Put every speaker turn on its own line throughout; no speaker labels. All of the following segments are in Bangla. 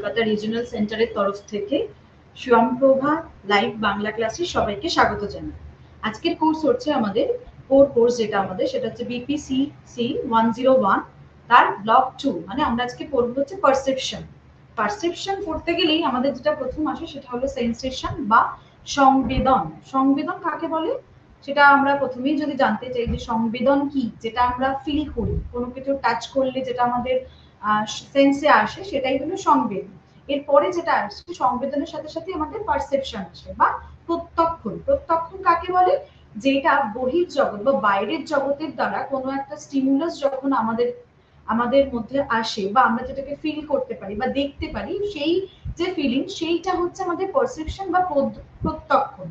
কলকাতা রিজিওনাল সেন্টারের তরফ থেকে স্বয়ংপ্রভা লাইভ বাংলা ক্লাসে সবাইকে স্বাগত জানাই। আজকের কোর্স হচ্ছে আমাদের কোর কোর্স, যেটা আমাদের সেটা হচ্ছে BPCC 101 তার ব্লক 2। মানে আমরা আজকে পড়ব হচ্ছে পারসেপশন। পারসেপশন পড়তে গেলেই আমাদের যেটা প্রথম আসে সেটা হলো সেন্সেশন বা সংবেদন। সংবেদন কাকে বলে সেটা আমরা প্রথমেই যদি জানতে চাই যে সংবেদন কি, যেটা আমরা ফিল করি, কোনো কিছু টাচ করলে যেটা আমাদের সেন্সে আসে সেটাই হলো সংবেদন। এরপরে যেটা আসছে সংবেদনের সাথে সাথে আমাদের পারসেপশন আসে বা প্রত্যক্ষণ। প্রত্যক্ষণ কাকে বলে? যেটা বহির্জগৎ বা বাইরের জগতের দ্বারা কোনো একটা স্টিমুলাস যখন আমাদের আমাদের মধ্যে আসে বা আমরা যেটাকে ফিল করতে পারি বা দেখতে পারি, সেই যে ফিলিং সেইটা হচ্ছে আমাদের পারসেপশন বা প্রত্যক্ষণ।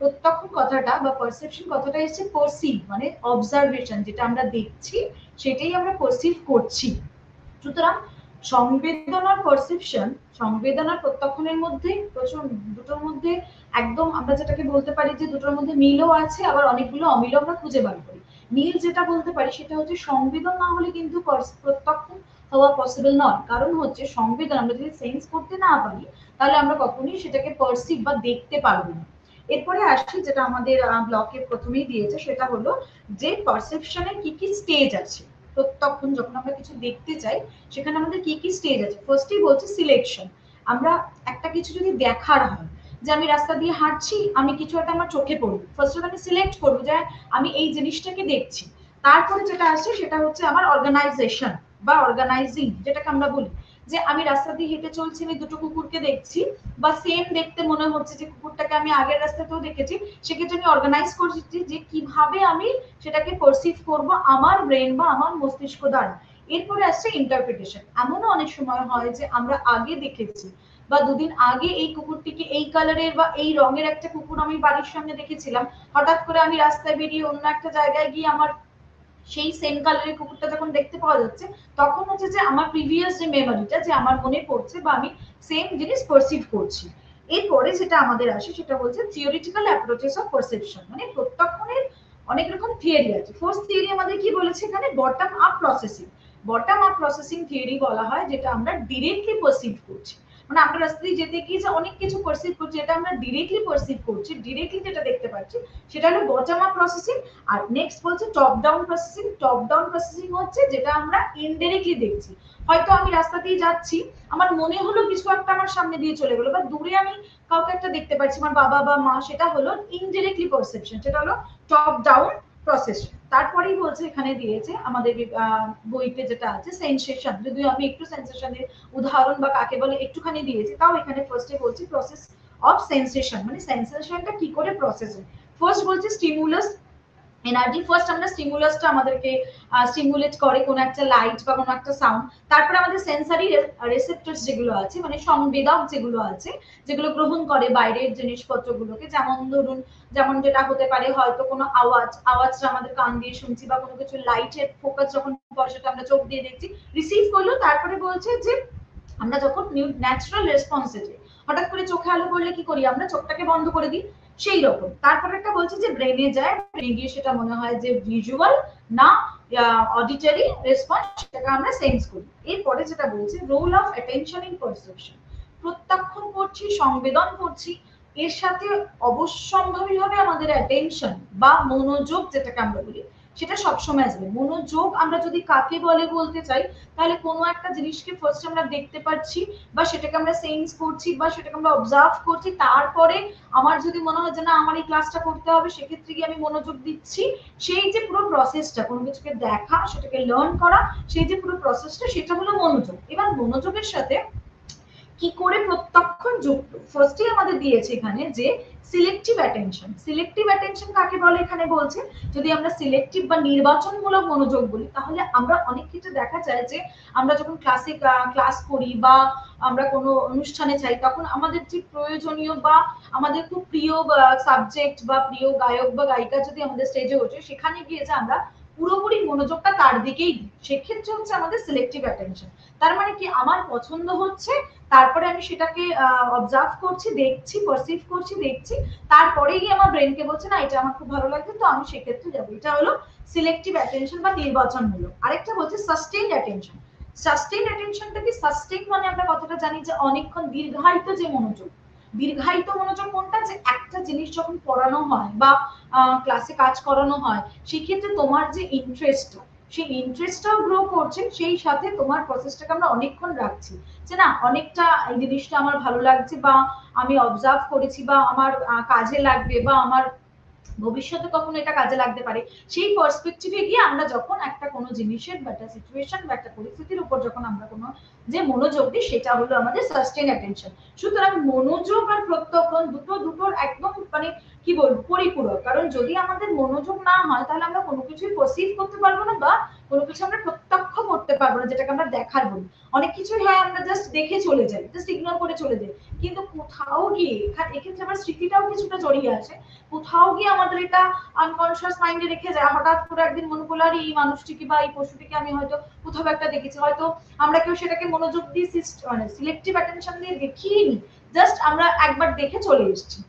প্রত্যক্ষণ কথাটা বা পারসেপশন কথাটা এসেছে পারসিভ, মানে অবজারভেশন, যেটা আমরা দেখছি সেটাই আমরা পারসিভ করছি। সুতরাং সংবেদন আর পারসেপশন, সংবেদন আর প্রত্যক্ষণের মধ্যে প্রচুর, দুটোর মধ্যে একদম আমরা যেটাকে বলতে পারি যে দুটোর মধ্যে মিলও আছে, আবার অনেকগুলো অমিলও আমরা খুঁজে বার করি। মিল যেটা বলতে পারি সেটা হচ্ছে সংবেদন না হলে কিন্তু প্রত্যক্ষ হওয়া পসিবল নয়। কারণ হচ্ছে সংবেদন আমরা যদি সেন্স করতে না পারি তাহলে আমরা কখনোই সেটাকে পারসিভ বা দেখতে পারবো না। এরপরে আসি যেটা আমাদের ব্লকে প্রথমেই দিয়েছে, সেটা হলো যে পারসেপশনের কি কি স্টেজ আছে। প্রত্যক্ষণ যখন আমরা কিছু দেখতে চাই সেখানে আমাদের কি কি স্টেজ আছে। ফার্স্টেই বলছে সিলেকশন। আমরা একটা কিছু যদি দেখার হয়, যে আমি রাস্তা দিয়ে হাঁটছি, আমি কিছু একটা আমার চোখে পড়বে, ফার্স্টে আমি সিলেক্ট করবো যে আমি এই জিনিসটাকে দেখছি। তারপরে যেটা আসছে সেটা হচ্ছে আমার অর্গানাইজেশন বা অর্গানাইজিং, যেটাকে আমরা বলি যে আমি রাস্তা দিয়ে হেঁটে চলছি, আমি দুটো কুকুরকে দেখছি বা সেম দেখতে মনে হচ্ছে যে কুকুরটাকে আমি আগের রাস্তাতেও দেখেছি, সেক্ষেত্রে আমি অর্গানাইজ করছি যে কিভাবে আমি সেটাকে পারসিভ করব আমার ব্রেন বা আমার মস্তিষ্ক দ্বারা। এরপরে আসছে ইন্টারপ্রিটেশন। এমনও অনেক সময় হয় যে আমরা আগে দেখেছি বা দুদিন আগে এই কুকুরটিকে এই কালারের বা এই রঙের একটা কুকুর আমি বাড়ির সামনে দেখেছিলাম, হঠাৎ করে আমি রাস্তায় বেরিয়ে অন্য একটা জায়গায় গিয়ে আমার সেই সেম কালারের কুকুরটা যখন দেখতে পাওয়া যাচ্ছে, তখন হচ্ছে যে আমার প্রিভিয়াস যে মেমোরিটা, যে আমার মনে পড়ছে বা আমি সেম জিনিস পারসিভ করছি। এরপরে যেটা আমাদের আসে সেটা হচ্ছে থিওরিটিক্যাল অ্যাপ্রোচেস অফ পারসেপশন। মানে প্রত্যক্ষণের অনেক রকম থিওরি আছে। ফার্স্ট থিওরি আমাদের কি বলেছে এখানে? Bottom up processing. Bottom up processing theory বলা হয় যেটা আমরা ডিরেক্টলি পারসিভ করছি। মানে আমরা রাস্তা দিয়ে যেতে গিয়ে যে অনেক কিছু পারসিভ করছি, এটা আমরা ডিরেক্টলি পারসিভ করছি, ডিরেক্টলি যেটা দেখতে পাচ্ছি সেটা হলো বটম আপ প্রসেসিং। আর নেক্সট বলছে top down processing. Top down processing হচ্ছে যেটা আমরা ইনডাইরেক্টলি দেখছি। হয়তো আমি রাস্তা দিয়ে যাচ্ছি, আমার মনে হলো কিছু একটা আমার সামনে দিয়ে চলে গেলো, বা দূরে আমি কাউকে একটা দেখতে পাচ্ছি, আমার বাবা বা মা, সেটা হলো ইনডাইরেক্টলি পারসেপশন, সেটা হলো টপ ডাউন প্রসেস। তারপরেই বলছে এখানে দিয়েছে আমাদের বইতে যেটা আছে সেন্সেশন। যদিও আমি একটু সেন্সেশনের উদাহরণ বা কাকে বলে একটুখানি দিয়েছি, তাও এখানে ফার্স্টে বলছি প্রসেস অফ সেন্সেশন, মানে সেন্সেশনটা কি করে প্রসেস হয়। ফার্স্ট বলছে স্টিমুলাস এনার্জি। ফার্স্ট আমরা স্টিমুলাসটা আমাদেরকে স্টিমুলেট করে কোনো একটা লাইট বা কোনো একটা সাউন্ড। তারপরে আমাদের সেন্সারি রিসেপ্টরস যেগুলো আছে, মানে সংবেদক যেগুলো আছে, যেগুলো গ্রহণ করে বাইরের জিনিসপত্রগুলোকে। যেমন ধরুন, যেমন যেটা হতে পারে হয়তো কোনো আওয়াজটা আমাদের কান দিয়ে শুনছি, বা কোনো কিছু লাইটের ফোকাস যখন পড়ে সেটা আমরা চোখ দিয়ে দেখছি, রিসিভ করলো। তারপরে বলছে যে আমরা যখন ন্যাচারাল রেসপন্সে যাই, হঠাৎ করে চোখে আলো পড়লে কি করি? আমরা চোখটাকে বন্ধ করে দিই, সেই রকম। তারপরে একটা বলছে যে ব্রেনে যায়, ব্রেনে গিয়ে সেটা মনে হয় যে ভিজুয়াল না অডিটরি রেসপন্স, সেটাকে আমরা সেন্স করি। এরপরে যেটা বলছে role of attention in perception. প্রত্যক্ষণ করছি, সংবেদন করছি, এর সাথে অবশ্যম্ভাবীভাবে আমাদের অ্যাটেনশন বা মনোযোগ যেটাকে আমরা বলি সেটা সবসময় আসবে। মনোযোগ আমরা যদি কাকে বলে বলতে চাই, তাহলে কোনো একটা জিনিসকে ফার্স্ট আমরা দেখতে পাচ্ছি বা সেটাকে আমরা সেন্স করছি বা সেটাকে আমরা অবজার্ভ করছি, তারপরে আমার যদি মনে হয় যে না আমার এই ক্লাসটা করতে হবে, সেক্ষেত্রে গিয়ে আমি মনোযোগ দিচ্ছি। সেই যে পুরো প্রসেসটা, কোনো কিছুকে দেখা, সেটাকে লার্ন করা, সেই যে পুরো প্রসেসটা, সেটা হলো মনোযোগ। এবার মনোযোগের সাথে কি করে প্রত্যক্ষণ যুক্ত? ফার্স্টে আমাদের দিয়েছে এখানে যে সিলেক্টিভ অ্যাটেনশন। সিলেক্টিভ অ্যাটেনশন কাকে বলে এখানে বলছে, যদি আমরা সিলেক্টিভ বা নির্বাচনমূলক মনোযোগ বলি, তাহলে আমরা অনেক ক্ষেত্রে দেখা যায় যে আমরা যখন ক্লাস করি বা আমরা কোনো অনুষ্ঠানে চাই, তখন আমাদের যে প্রয়োজনীয় বা আমাদের খুব প্রিয় সাবজেক্ট বা প্রিয় গায়ক বা গায়িকা যদি আমাদের স্টেজে ওঠে, সেখানে গিয়ে যে আমরা পুরোপুরি মনোযোগটা তার দিকেই দিই, সেক্ষেত্রে হচ্ছে আমাদের সিলেক্টিভ অ্যাটেনশন। তার মানে কি, আমার পছন্দ হচ্ছে, তারপরে আমি সেটাকে অবজার্ভ করছি, দেখছি, পারসিভ করছি, দেখছি, তারপরে গিয়ে আমার ব্রেনকে বলছে না এটা আমার খুব ভালো লাগছে, তো আমি সেক্ষেত্রে যাবো। এটা হলো সিলেক্টিভ অ্যাটেনশন বা নির্বাচনমূলক। আরেকটা বলছে সাস্টেইনড অ্যাটেনশন। সাস্টেইন অ্যাটেনশনটা কি? সাস্টেইন মানে আমরা কতটা জানি যে অনেকক্ষণ দীর্ঘায়িত যে মনোযোগ। দীর্ঘায়িত মনোযোগ কোনটা? যে একটা জিনিস যখন পড়ানো হয় বা ক্লাসে কাজ করানো হয়, সেক্ষেত্রে তোমার যে ইন্টারেস্টটা, সেই ইন্টারেস্টটাও গ্রো করছে, সেই সাথে তোমার প্রসেসটাকে আমরা অনেকক্ষণ রাখছি যে না অনেকটা এই জিনিসটা আমার ভালো লাগছে বা আমি অবজার্ভ করেছি বা আমার কাজে লাগবে বা আমার ভবিষ্যতে কখনো এটা কাজে লাগতে পারে, সেই পার্সপেক্টিভে গিয়ে আমরা যখন একটা কোনো জিনিসের বা একটা সিচুয়েশন বা একটা পরিস্থিতির উপর যখন আমরা কোনো যে মনোযোগ দিই, সেটা হলো আমাদের সাস্টেইন অ্যাটেনশন। সুতরাং মনোযোগ আর প্রত্যক্ষণ দুটোর একদম মানে কি বলবো পরিপূরক। কারণ যদি আমাদের মনোযোগ না হয় তাহলে আমরা কোনো কিছুই পারসিভ করতে পারবো না বা কোনো কিছু আমরা প্রত্যক্ষ করতে পারবো না, যেটাকে আমরা দেখার বলি। অনেক কিছুই হয় আমরা জাস্ট দেখে চলে যাই, জাস্ট ইগনোর করে চলে যাই, কিন্তু কোথাও গিয়ে এক্ষেত্রে আমার স্মৃতিটাও কিছুটা জড়িয়ে আসে। কোথাও গিয়ে আমাদের এটা আনকনসিয়াস মাইন্ডে রেখে যায়। হঠাৎ করে একদিন মনে করলো আর এই মানুষটিকে বা এই পশুটিকে আমি হয়তো কোথাও একটা দেখেছি, হয়তো আমরা কেউ সেটাকে মনোযোগ দিয়ে মানে সিলেক্টিভ অ্যাটেনশন দিয়ে দেখিনি, জাস্ট আমরা একবার দেখে চলে এসেছি।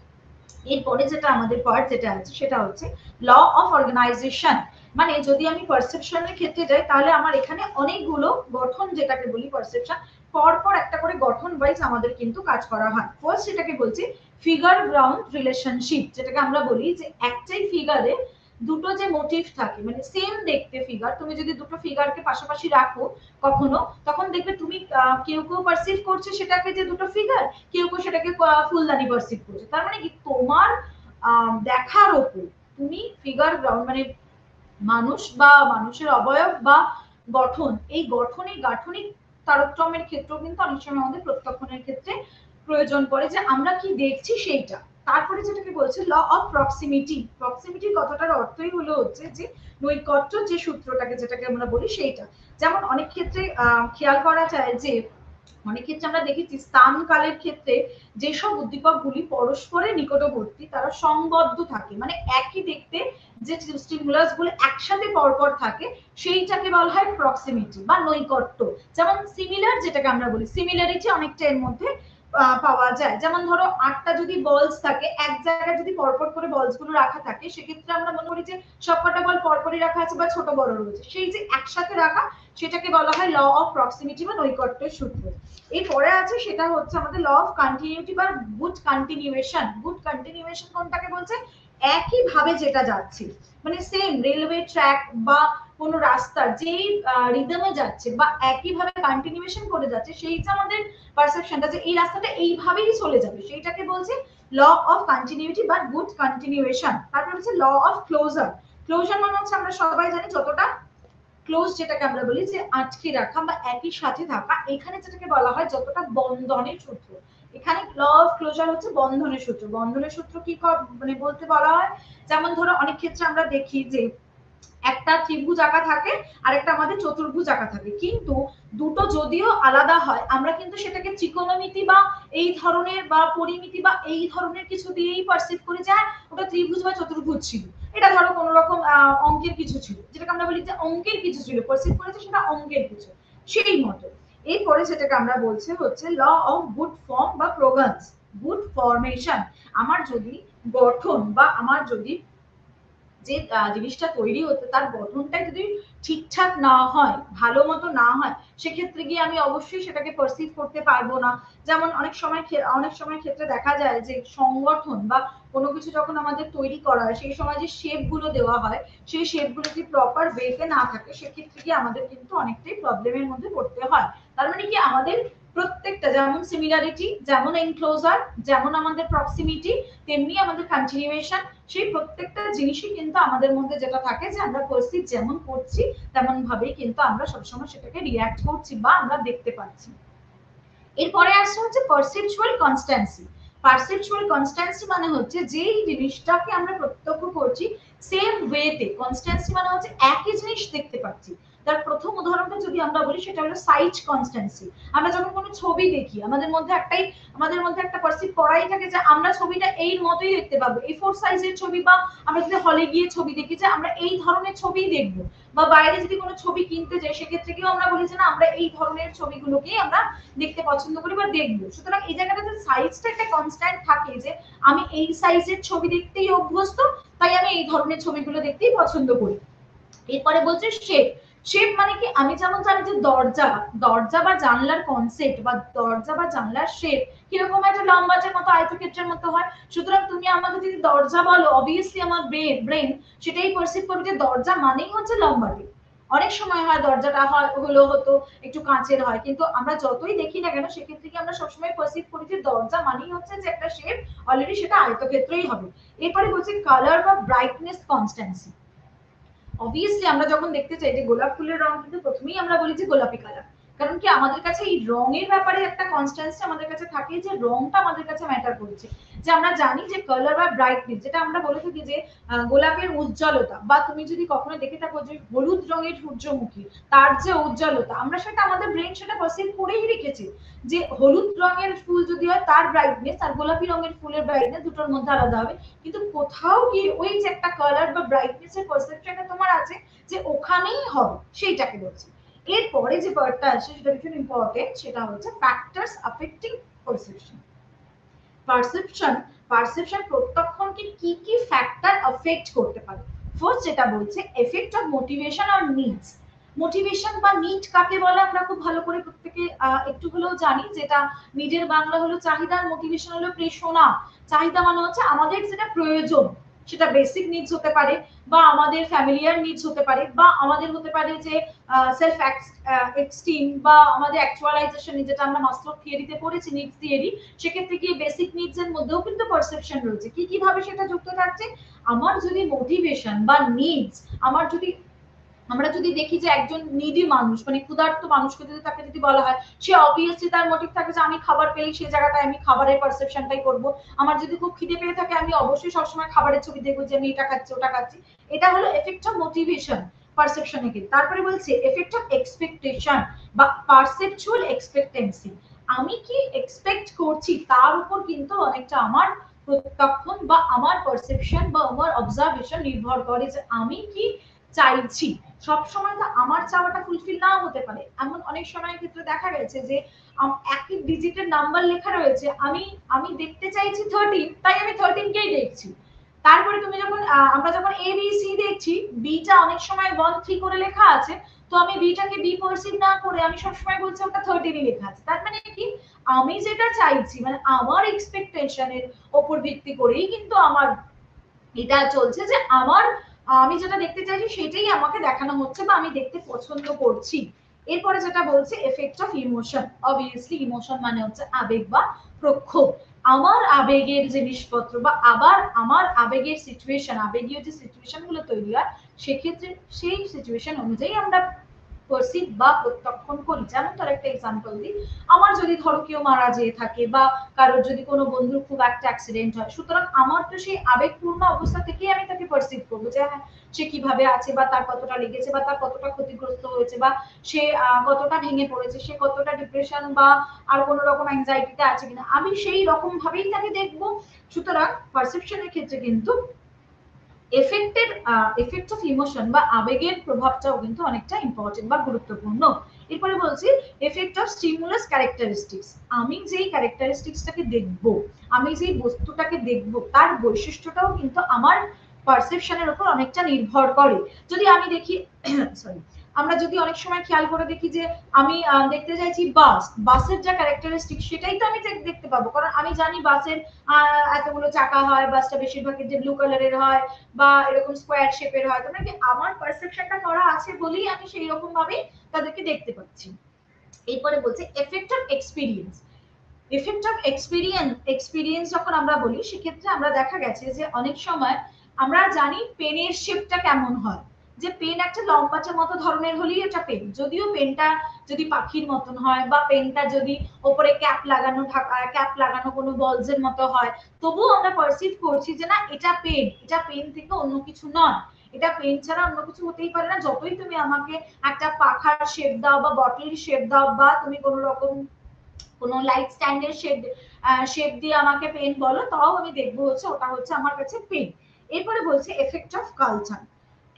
এরপরে যেটা আমাদের পার্ট যেটা আছে সেটা হচ্ছে ল অফ অর্গানাইজেশন। মানে যদি আমি পারসেপশনের ক্ষেত্রে যাই তাহলে আমার এখানে অনেকগুলো গঠন, যেটাকে বলি পারসেপশন, পরপর একটা করে গঠন ওয়াইজ আমাদের কিন্তু কাজ করা হয়। ফার্স্ট এটাকে বলছি ফিগার গ্রাউন্ড রিলেশনশিপ, যেটাকে আমরা বলি যে একটাই ফিগারে দুটো যে মোটিভ থাকে, মানে সেম দেখতে ফিগার, তুমি যদি দুটো ফিগারকে পাশাপাশি রাখো কখনো, তখন দেখবে তুমি কেউ কেউ পারসিভ করছে সেটাকে যে দুটো ফিগার, কেউ কেউ সেটাকে ফুলদানি পারসিভ করছে। তার মানে কি তোমার দেখার ওপর তুমি ফিগার গ্রাউন্ড মানে মানুষ বা মানুষের অবয়ব বা গঠন, এই গঠনে গাঠনিক তারতম্যের ক্ষেত্রেও কিন্তু অনেক সময় আমাদের প্রত্যক্ষণের ক্ষেত্রে প্রয়োজন পড়ে যে আমরা কি দেখছি সেইটা। তারপরে যেটাকে বলছে ল অফ প্রক্সিমিটি। প্রক্সিমিটির কথাটার অর্থই হলো হচ্ছে যে নৈকট্য যে সূত্রটাকে যেটাকে আমরা বলি সেইটা। যেমন অনেক ক্ষেত্রে খেয়াল করা যায় যে অনেক ক্ষেত্রে আমরা দেখেছি স্থান কালের ক্ষেত্রে যেসব উদ্দীপকগুলি পরস্পরের নিকটবর্তী তারা সংবদ্ধ থাকে, মানে একই দেখতে যে স্টিমুলাস গুলো একসাথে পরপর থাকে, সেইটাকে বলা হয় প্রক্সিমিটি বা নৈকট্য। যেমন সিমিলার যেটাকে আমরা বলি, সিমিলারিটি অনেকটা এর মধ্যে পাওয়া যায়। যেমন ধরো 8টা যদি বলস থাকে, এক জায়গায় যদি পরপর করে বলস গুলো রাখা থাকে, সেক্ষেত্রে আমরা মনে করি যে সবকটা বল পরপরই রাখা আছে বা ছোট বড় রয়েছে, সেই যে একসাথে রাখা সেটাকে বলা হয় ল অফ প্রক্সিমিটি বা নৈকট্যের সূত্র। এরপরে আছে সেটা হচ্ছে আমাদের ল অফ কন্টিনিউটি বা গুড কন্টিনিউয়েশন। গুড কন্টিনিউয়েশন কোনটাকে বলছে? একই ভাবে যেটা যাচ্ছে, মানে সেম রেলওয়ে ট্র্যাক বা কোনো রাস্তার যেই রিদমে যাচ্ছে বা একই ভাবে কন্টিনিউয়েশন করে যাচ্ছে, সেইটা আমাদের পারসেপশনটা যে এই রাস্তাটা এইভাবেই চলে যাবে, সেইটাকে বলছে ল অফ কন্টিনিউটি বা গুড কন্টিনিউয়েশন। তারপর হচ্ছে ল অফ ক্লোজার। ক্লোজার মানে হচ্ছে আমরা সবাই জানি যতটা ক্লোজ যেটাকে আমরা বলি যে আটকে রাখা বা একই সাথে থাকা, এখানে যেটাকে বলা হয় যতটা বন্ধনের সূত্র। এখানে ল অফ ক্লোজার হচ্ছে বন্ধনের সূত্র। বন্ধনের সূত্র কি মানে বলতে বলা হয়, যেমন ধরো অনেক ক্ষেত্রে আমরা দেখি যে একটা ত্রিভুজ আঁকা থাকে আর একটা আমাদের চতুর্ভুজ আঁকা থাকে, কিন্তু দুটো যদিও আলাদা হয় আমরা কিন্তু সেটাকে ত্রিকোণমিতি বা এই ধরনের বা পরিমিতি বা এই ধরনের কিছু দিয়েই পারসিভ করে যায় ওটা ত্রিভুজ বা চতুর্ভুজ ছিল। এটা ধরো কোন রকম অঙ্কের কিছু ছিল, যেটাকে আমরা বলি যে অঙ্কের কিছু ছিল, পারসিভ করেছে সেটা অঙ্কের কিছু, সেই মতো। এরপরে যেটাকে আমরা বলছি হচ্ছে ল অফ গুড ফর্ম বা প্রোগ্রামস, গুড ফরমেশন। আমার যদি গঠন বা আমার যদি যে জিনিসটা তৈরি হতে তার গঠনটাই যদি ঠিকঠাক না হয়, ভালো মতো না হয়, সেক্ষেত্রে গিয়ে আমি অবশ্যই সেটাকে পারসিভ করতে পারবো না। যেমন অনেক সময় ক্ষেত্রে দেখা যায় যে সংগঠন বা কোনো কিছু যখন আমাদের তৈরি করা হয় সেই সময় যে শেপ গুলো দেওয়া হয়, সেই শেপ গুলো যদি প্রপার ওয়েতে না থাকে, সেক্ষেত্রে গিয়ে আমাদের কিন্তু অনেকটাই প্রবলেমের মধ্যে পড়তে হয়। তার মানে কি আমাদের প্রত্যেকটা যেমন সিমিলারিটি, যেমন এনক্লোজার, যেমন আমাদের প্রক্সিমিটি, তেমনি আমাদের কন্টিনিউয়েশন, সেই প্রত্যেকটা জিনিসই কিন্তু আমাদের মধ্যে যেটা থাকে যে আমরা পারসিভ যেমন করছি তেমন ভাবেই কিন্তু আমরা সবসময় সেটাকে রিঅ্যাক্ট করছি বা আমরা দেখতে পাচ্ছি। এরপরে আসছে হচ্ছে পারসেপচুয়াল কনস্ট্যান্সি। পারসেপচুয়াল কনস্ট্যান্সি মানে হচ্ছে যেই জিনিসটাকে আমরা প্রত্যক্ষ করছি সেম ওয়েতে, কনস্ট্যান্সি মানে হচ্ছে একই জিনিস দেখতে পাচ্ছি। তার প্রথম উদাহরণটা যদি আমরা বলি সেটা হলো সাইজ কনস্ট্যান্সি। আমরা যখন কোনো ছবি দেখি আমাদের মধ্যে একটা পারসিভ করাই থাকে যে আমরা ছবিটা এই মতোই দেখতে পাবো, A4 সাইজের ছবি, বা আমরা যদি হলে গিয়ে ছবি দেখি যে আমরা এই ধরনের ছবিই দেখবো, বা বাইরে যদি কোনো ছবি কিনতে যাই সেক্ষেত্রে গিয়েও আমরা বলি যে না আমরা এই ধরনের ছবিগুলোকেই আমরা দেখতে পছন্দ করি বা দেখবো। সুতরাং এই জায়গাটাতে সাইজটা একটা কনস্ট্যান্ট থাকে যে আমি এই সাইজের ছবি দেখতেই অভ্যস্ত, তাই আমি এই ধরনের ছবিগুলো দেখতেই পছন্দ করি। এরপরে বলছে শেপ। শেপ মানে কি, আমি যেমন জানি যে দরজা, দরজা বা জানলার কনসেপ্ট বা দরজা বা জানলার শেপ কিরকম একটা লম্বাটের মতো আয়তক্ষেত্রের মতো হয়। সুতরাং তুমি আমাকে যদি দরজা বলো, অবভিয়াসলি আমার ব্রেন সেটাই পারসিভ করবে যে দরজা মানেই হচ্ছে লম্বাটে। অনেক সময় হয় দরজাটা হতো একটু কাঁচের হয়, কিন্তু আমরা যতই দেখি না কেন সেক্ষেত্রে কি আমরা সবসময় পারসিভ করি যে দরজা মানেই হচ্ছে যে একটা শেপ, অলরেডি সেটা আয়তক্ষেত্রই হবে। এরপরে বলছে কালার বা ব্রাইটনেস কনস্ট্যান্সি। অবভিয়াসলি আমরা যখন দেখতে চাই যে গোলাপ ফুলের রং, কিন্তু প্রথমেই আমরা বলি যে গোলাপি কালার। কারণ কি আমাদের কাছে এই রঙের ব্যাপারে একটা কনস্ট্যান্সি আমাদের কাছে থাকে, যে রংটা আমাদের কাছে ম্যাটার করছে। যে আমরা জানি যে কালার বা ব্রাইটনেস, যেটা আমরা বলে থাকি যে গোলাপের উজ্জ্বলতা, বা তুমি যদি কখনো দেখে থাকো যে হলুদ রঙের সূর্যমুখী, তার যে উজ্জ্বলতা, আমরা সেটা আমাদের ব্রেন সেটা পারসিভ করেই রেখেছে যে হলুদ রঙের ফুল যদি হয় তার ব্রাইটনেস আর গোলাপি রঙের ফুলের ব্রাইটনেস দুটোর মধ্যে আলাদা হবে। কিন্তু কোথাও গিয়ে ওই যে একটা কালার বা ব্রাইটনেস এর পারসেপশনটা তোমার আছে যে ওখানেই হবে, সেইটাকে বলছি। এরপরে যে ওয়ার্ডটা আসে সেটা ভীষণ ইম্পর্টেন্ট, সেটা হচ্ছে factors affecting perception. Perception perception প্রত্যক্ষণকে কি কি ফ্যাক্টর এফেক্ট করতে পারে। ফার্স্ট যেটা বলছে effect of motivation or needs. Motivation বা নিড কাকে বলে আমরা খুব ভালো করে প্রত্যেকে একটু হলেও জানি, যেটা নিডের বাংলা হলো চাহিদা, মোটিভেশন হলো প্রেরণা। চাহিদা মানে হচ্ছে আমাদের যেটা প্রয়োজন, সেটা বেসিক নিডস হতে পারে, বা আমাদের ফ্যামিলিয়ার নিডস হতে পারে, বা আমাদের হতে পারে যে সেলফ এক্সটিম বা আমাদের অ্যাকচুয়ালাইজেশন, যেটা আমরা মাস্লো থিওরিতে পড়েছি নিডস থিওরি। সেক্ষেত্রে কি বেসিক নিডস এর মধ্যেও কিন্তু পারসেপশন রয়েছে। কি কিভাবে সেটা যুক্ত থাকছে, আমার যদি মোটিভেশন বা নিডস, আমার যদি আমরা যদি দেখি যে একজন নিডি মানুষ মানে ক্ষুধার্ত মানুষকে যদি তাকে যদি বলা হয়, সে অবভিয়াসলি তার মোটিভ থাকে যে আমি খাবার পেলেই সেই জায়গাটায় আমি খাবারের পারসেপশনটাই করব। আমার যদি খুব খিদে পেয়ে থাকে আমি অবশ্যই সবসময় খাবারের ছবি দেখবো যে আমি এটা খাচ্ছি ওটা খাচ্ছি। এটা হলো এফেক্ট অফ মোটিভেশন পারসেপশনে। কিন্তু তারপরে বলছে এফেক্ট অফ এক্সপেকটেশন বা পারসেপচুয়াল এক্সপেক্টেন্সি। আমি কি এক্সপেক্ট করছি তার উপর কিন্তু অনেকটা আমার প্রত্যক্ষণ বা আমার পারসেপশন বা আমার অবজারভেশন নির্ভর করে, যে আমি কি চাইছি। সবসময় তো আমার চাওয়াটা ফুলফিল নাও হতে পারে। এমন অনেক সময় ক্ষেত্রে দেখা গেছে যে একই ডিজিটের নাম্বার লেখা রয়েছে, আমি আমি দেখতে চাইছি 13, তাই আমি 13 কেই দেখছি। তারপরে তুমি যখন আমরা যখন এ বি সি দেখছি, বি টা অনেক সময় 1 3 করে লেখা আছে, তো আমি বি টাকে বি পারসিভ না করে আমি সবসময় বলছি ওটা 13 ই লেখা আছে। তার মানে কি, আমি যেটা চাইছি মানে আমার এক্সপেকটেশনের উপর ভিত্তি করেই কিন্তু আমার এটা চলছে, যে আমার আমি যেটা দেখতে চাইছি সেটাই আমাকে দেখানো হচ্ছে বা আমি দেখতে পছন্দ করছি। এরপরে যেটা বলছে effect of emotion. Obviously emotion মানে হচ্ছে আবেগ বা প্রক্ষোভ। আমার আবেগের জিনিসপত্র বা আবার আমার আবেগের সিচুয়েশন, আবেগীয় যে সিচুয়েশন গুলো তৈরি হয়, সেক্ষেত্রে সেই সিচুয়েশন অনুযায়ী আমরা পারসিভ বা প্রত্যক্ষণ করি। যেমন তার একটা এক্সাম্পল দিই, আমার যদি ধরো কেউ মারা যেয়ে থাকে বা কারোর যদি কোনো বন্ধুর খুব একটা অ্যাক্সিডেন্ট হয়, সুতরাং আমার তো সেই আবেগপূর্ণ অবস্থা থেকেই আমি তাকে পারসিভ করবো যে হ্যাঁ সে কিভাবে আছে বা তার কতটা লেগেছে বা তার কতটা ক্ষতিগ্রস্ত হয়েছে বা সে কতটা ভেঙে পড়েছে, সে কতটা ডিপ্রেশন বা আর কোনো রকম অ্যাংজাইটিতে আছে কিনা, আমি সেই রকম ভাবেই তাকে দেখবো। সুতরাং পারসেপশনের ক্ষেত্রে কিন্তু এফেক্ট অফ ইমোশন বা আবেগের প্রভাবটাও কিন্তু অনেকটা ইম্পর্টেন্ট বা গুরুত্বপূর্ণ। এরপরে বলছি এফেক্ট অফ স্টিমুলাস ক্যারেক্টারিস্টিক্স। আমি যেই ক্যারেক্টারিস্টিক্সটাকে দেখব, আমি যেই বস্তুটাকে দেখব, তার বৈশিষ্ট্যটাও কিন্তু আমার পারসেপশনের উপর অনেকটা নির্ভর করে। যদি আমি দেখি সরি, আমরা যদি অনেক সময় খেয়াল করে দেখি যে আমি দেখতে চাইছি বাস, বাসের যা ক্যারেক্টারিস্টিক সেটাই তো আমি দেখতে পাবো, কারণ আমি জানি বাসের এতগুলো চাকা হয়, বাসটা বেশিরভাগ যে ব্লু কালারের হয় বা এরকম স্কোয়ার শেপের হয়, তোমরা কি আমার পারসেপশনটা করা আছে বলেই আমি সেই রকম ভাবেই তাদেরকে দেখতে পাচ্ছি। এরপরে বলছে effect of experience. Effect of experience যখন আমরা বলি, সেক্ষেত্রে আমরা দেখা গেছে যে অনেক সময় আমরা জানি পেনের শেপটা কেমন হয়, যে পেন একটা লম্বাচের মতো ধরনের হলেই এটা পেন। যদিও পেনটা যদি পাখির মতন হয় বা পেনটা যদি ওপরে ক্যাপ লাগানো কোনো বলজের মতো হয়, তবুও আমরা পারসিভ করছি যে না এটা পেন, এটা পেন থেকে অন্য কিছু নয়, এটা পেন ছাড়া অন্য কিছু হতেই পারে না। যতই তুমি আমাকে একটা পাখার শেপ দাও বা বটলের শেপ দাও বা তুমি কোনো রকম কোনো লাইট স্ট্যান্ডের শেপ দিয়ে আমাকে পেন বলো, তাও আমি দেখবো হচ্ছে ওটা হচ্ছে আমার কাছে পেন। এরপরে বলছে এফেক্ট অফ কালচার।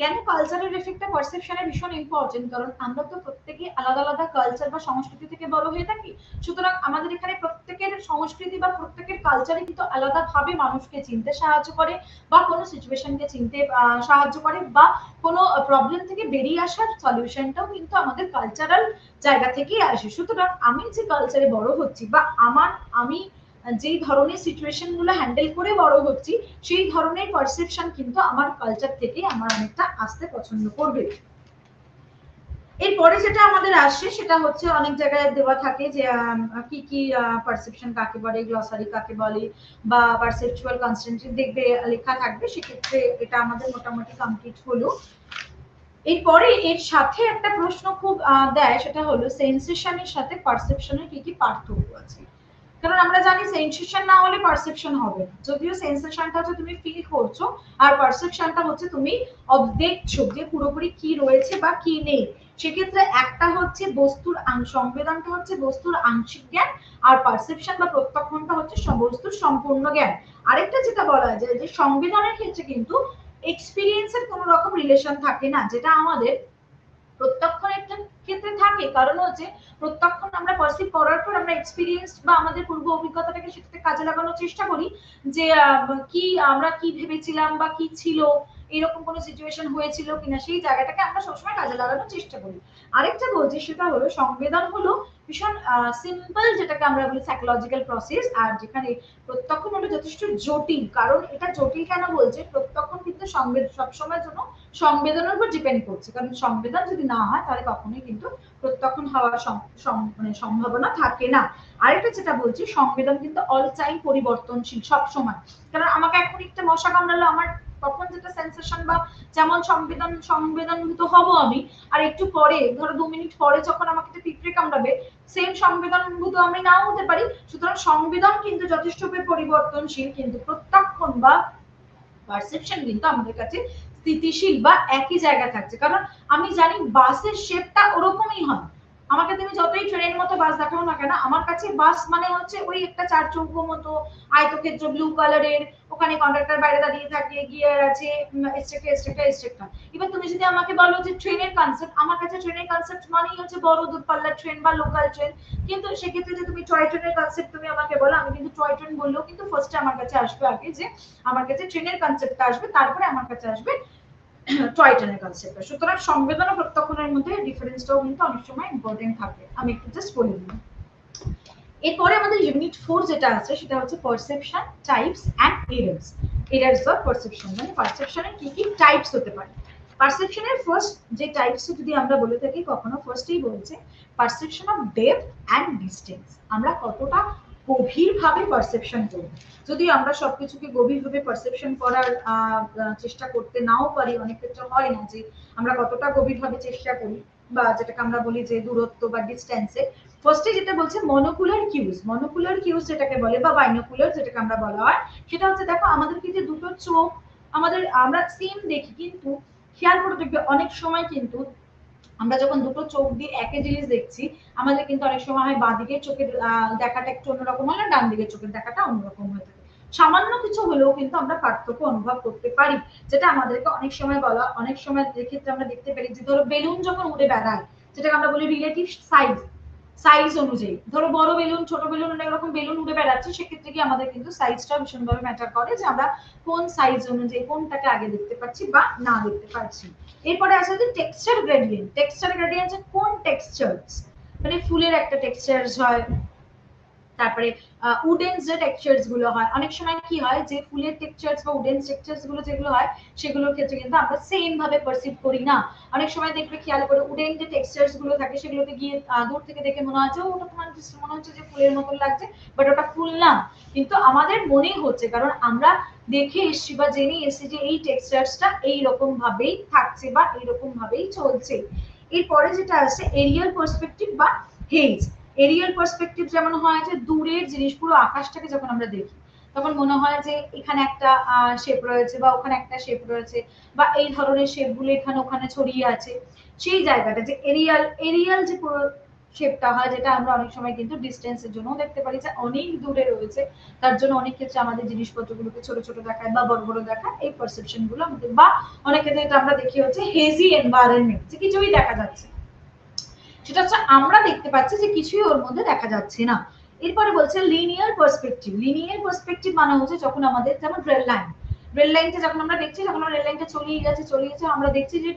কেন কালচারাল এফেক্টটা পারসেপশনে ভীষণ ইম্পর্টেন্ট, কারণ আমরা তো প্রত্যেকেই আলাদা আলাদা কালচার বা সংস্কৃতি থেকে বড় হয়ে থাকি। সুতরাং আমাদের এখানে প্রত্যেকের সংস্কৃতি বা প্রত্যেকের কালচারে কিন্তু আলাদাভাবে মানুষকে চিনতে সাহায্য করে, বা কোনো সিচুয়েশনকে চিনতে সাহায্য করে, বা কোনো প্রবলেম থেকে বেরিয়ে আসার সলিউশনটাও কিন্তু আমাদের কালচারাল জায়গা থেকেই আসে। সুতরাং আমি যে কালচারে বড় হচ্ছি বা আমি যেই ধরনের সিচুয়েশন গুলো হ্যান্ডেল করে বড় হচ্ছি, সেই ধরনের পারসেপশন কিন্তু আমার কালচার থেকে আমার অনেকটা আসতে পছন্দ করবে। এরপরে যেটা আমাদের আসছে সেটা হচ্ছে অনেক জায়গায় দেওয়া থাকে যে কি কি পারসেপশন কাকে বলে, গ্লসারি কাকে বলে, বা পারসেপচুয়াল কনস্ট্যান্ট দেখবে লেখা থাকবে, সেক্ষেত্রে এটা আমাদের মোটামুটি কমপ্লিট হলো। এরপরে এর সাথে একটা প্রশ্ন খুব দেয়, সেটা হলো সেন্সেশনের সাথে পারসেপশনের কি কি পার্থক্য আছে। কারণ আমরা জানি সেন্সেশন না হলে পারসেপশন হবে না, যদিও সেন্সেশনটা হচ্ছে তুমি ফিল করছো, আর পারসেপশনটা হচ্ছে তুমি দেখছো যে পুরোপুরি কি রয়েছে বা কি নেই। সেক্ষেত্রে একটা হচ্ছে বস্তুর সংবেদনটা হচ্ছে বস্তুর আংশিক জ্ঞান, আর পারসেপশন বা প্রত্যক্ষণটা হচ্ছে বস্তুর সম্পূর্ণ জ্ঞান। আরেকটা যেটা বলা যায় যে সংবেদনের ক্ষেত্রে কিন্তু এক্সপিরিয়েন্সের কোনো রকম রিলেশন থাকে না, যেটা আমাদের প্রত্যক্ষণের ক্ষেত্রে থাকে। কারণ হচ্ছে প্রত্যক্ষণ আমরা পারসিভ করার পর আমরা এক্সপিরিয়েন্স বা আমাদের পূর্ব অভিজ্ঞতাটাকে সেটাতে কাজে লাগানোর চেষ্টা করি, যে কি আমরা কি ভেবেছিলাম বা কি ছিল, এরকম কোনো সিচুয়েশন হয়েছিল কিনা, সেই জায়গাটাকে আমরা সবসময় কাজে লাগানোর চেষ্টা করি। আরেকটা বলছি সেটা হলো সংবেদন হলো ভীষণ সিম্পল, যেটাকে আমরা বলি সাইকোলজিক্যাল প্রসেস, আর যেখানে প্রত্যক্ষণ হলো যথেষ্ট জটিল। কারণ এটা জটিল কেন বলছে, প্রত্যক্ষণ কিন্তু সবসময়ের জন্য সংবেদনের উপর ডিপেন্ড করছে, কারণ সংবেদন যদি না হয় তাহলে কখনোই কিন্তু প্রত্যক্ষণ হওয়ার মানে সম্ভাবনা থাকে না। আরেকটা যেটা বলছি, সংবেদন কিন্তু অল টাইম পরিবর্তনশীল, সব সময়। কারণ আমাকে এখন একটা মশা কামড়ালো, আমার তখন যেটা সেন্সেশন বা যেমন সংবেদনভূত হব আমি, আর একটু পরে ধরো 2 মিনিট পরে যখন আমাকে একটা পিঁপড়ে কামড়াবে, সেম সংবেদনভূত আমি নাও হতে পারি। সুতরাং সংবেদন কিন্তু যথেষ্ট পরিবর্তনশীল, কিন্তু প্রত্যক্ষণ বা পারসেপশন কিন্তু আমাদের কাছে স্থিতিশীল বা একই জায়গা থাকছে। কারণ আমি জানি বাসের শেপটা ওরকমই হয়, আমাকে তুমি যতই ট্রেনের মতো বাস দেখাও না কেন, আমার কাছে বাস মানে হচ্ছে ওই একটা চার চৌকো মতো আয়তক্ষেত্র ব্লু কালারের, ওখানে কন্ডাক্টর বাইরে দাঁড়িয়ে থাকে, গিয়ার আছে, এস্ট্রেক্টা। এবার তুমি যদি আমাকে বলো যে ট্রেনের কনসেপ্ট, আমার কাছে ট্রেনের কনসেপ্ট মানেই হচ্ছে বড় দূরপাল্লার ট্রেন বা লোকাল ট্রেন। কিন্তু সেক্ষেত্রে যে তুমি টয় ট্রেনের কনসেপ্ট তুমি আমাকে বলো, আমি কিন্তু টয় ট্রেন বললেও কিন্তু ফার্স্টে আমার কাছে আসবে আগে যে আমার কাছে ট্রেনের কনসেপ্টটা আসবে, তারপরে আমার কাছে আসবে টয় ট্রেনের কনসেপ্টটা। সুতরাং সংবেদন ও প্রত্যক্ষণের মধ্যে ডিফারেন্সটাও কিন্তু অনেক সময় ইম্পর্টেন্ট থাকে। আমি একটু জাস্ট বলে দিই। এরপরে আমাদের ইউনিট 4 যেটা আছে সেটা হচ্ছে perception types and errors. Errors of perception, মানে পারসেপশনের কি কি টাইপস হতে পারে। পারসেপশনের ফার্স্ট যে টাইপস যদি আমরা বলে থাকি, কখনো ফার্স্টেই বলছে perception of depth and distance, আমরা কতটা গভীরভাবে পারসেপশন করি। যদি আমরা সবকিছুকে গভীরভাবে পারসেপশন করার চেষ্টা করতে নাও পারি, অনেক ক্ষেত্রে হয় না যে আমরা কতটা গভীরভাবে চেষ্টা করি, বা যেটাকে আমরা বলি যে দূরত্ব বা ডিস্টেন্সে। ফার্স্টে যেটা বলছে মনোকুলার কিউজ যেটাকে বলে, বা বাইনোকুলার যেটাকে আমরা বলা হয়, সেটা হচ্ছে দেখো আমাদের কিন্তু দুটো চোখ, আমরা সেম দেখি, কিন্তু খেয়াল করে দেখবে অনেক সময় কিন্তু আমরা যখন দুটো চোখ দিয়ে একই জিনিস দেখছি, আমাদের কিন্তু অনেক সময় হয় বাঁ দিকের চোখের দেখাটা একটু অন্যরকম হয়, ডান দিকের চোখের দেখাটা অন্যরকম হয়ে থাকে। সামান্য কিছু হলেও কিন্তু আমরা পার্থক্য অনুভব করতে পারি, যেটা আমাদেরকে অনেক সময় বলা, অনেক সময় ক্ষেত্রে আমরা দেখতে পারি যে ধরো বেলুন যখন উড়ে বেড়ায়, যেটাকে আমরা বলি রিলেটিভ সাইজ অনুযায়ী, ধরো বড় বেলুন ছোট বেলুন অনেক রকম বেলুন উড়ে বেড়াচ্ছে, সেক্ষেত্রে কি আমাদের কিন্তু সাইজটা ভীষণভাবে ম্যাটার করে, যে আমরা কোন সাইজ অনুযায়ী কোনটাকে আগে দেখতে পাচ্ছি বা না দেখতে পাচ্ছি। এরপরে আছে যে টেক্সচার গ্রেডিয়েন্ট কোন টেক্সচারস, মানে ফুলের একটা টেক্সচারস হয়, তারপরে উডেন যে টেক্সচারস গুলো হয়, অনেক সময় কি হয় যে ফুলের টেক্সচারস বা উডেন টেক্সচারস গুলো যেগুলো হয়, সেগুলোর ক্ষেত্রে কিন্তু আমরা সেম ভাবে পারসিভ করি না। অনেক সময় দেখবে খেয়াল করে উডেন যে টেক্সচারস গুলো থাকে, সেগুলোকে গিয়ে দূর থেকে দেখে মনে হয় যে ওটা তোমার মনে হচ্ছে যে ফুলের মতন লাগছে, বাট ওটা ফুল না, কিন্তু আমাদের মনেই হচ্ছে, কারণ আমরা দেখে এসছি বা জেনে এসছি যে এই টেক্সচারসটা এইরকম ভাবেই থাকছে বা এইরকম ভাবেই চলছে। এরপরে যেটা আছে এরিয়াল পার্সপেক্টিভ বা হেজ। এরিয়াল পার্সপেক্টিভ যেমন হয় যে দূরের জিনিস, পুরো আকাশটাকে যখন আমরা দেখি, তখন মনে হয় যে এখানে একটা শেপ রয়েছে বা ওখানে একটা শেপ রয়েছে, বা এই ধরনের শেপগুলো এখানে ওখানে ছড়িয়ে আছে। সেই জায়গাটা যে এরিয়াল যে পুরো শেপটা হয়, যেটা আমরা অনেক সময় কিন্তু ডিস্টেন্সের জন্য দেখতে পারি যে অনেক দূরে রয়েছে, তার জন্য অনেক ক্ষেত্রে আমাদের জিনিসপত্রগুলোকে ছোট ছোট দেখায় বা বড় বড় দেখায়। এই পারসেপশন গুলো আমাদের, বা অনেক ক্ষেত্রে এটা আমরা দেখি হচ্ছে হেজি এনভায়রনমেন্ট, যে কিছুই দেখা যাচ্ছে, সেটা হচ্ছে আমরা দেখতে পাচ্ছি যে কিছুই ওর মধ্যে দেখা যাচ্ছে না। এরপরে বলছে লিনিয়ার পার্সপেক্টিভ। লিনিয়ার পার্সপেক্টিভ মানে হচ্ছে যখন আমাদের, যেমন রেল লাইনটা যখন আমরা দেখছি, যখন আমরা রেল লাইনটা চলে গেছে আমরা দেখছি যে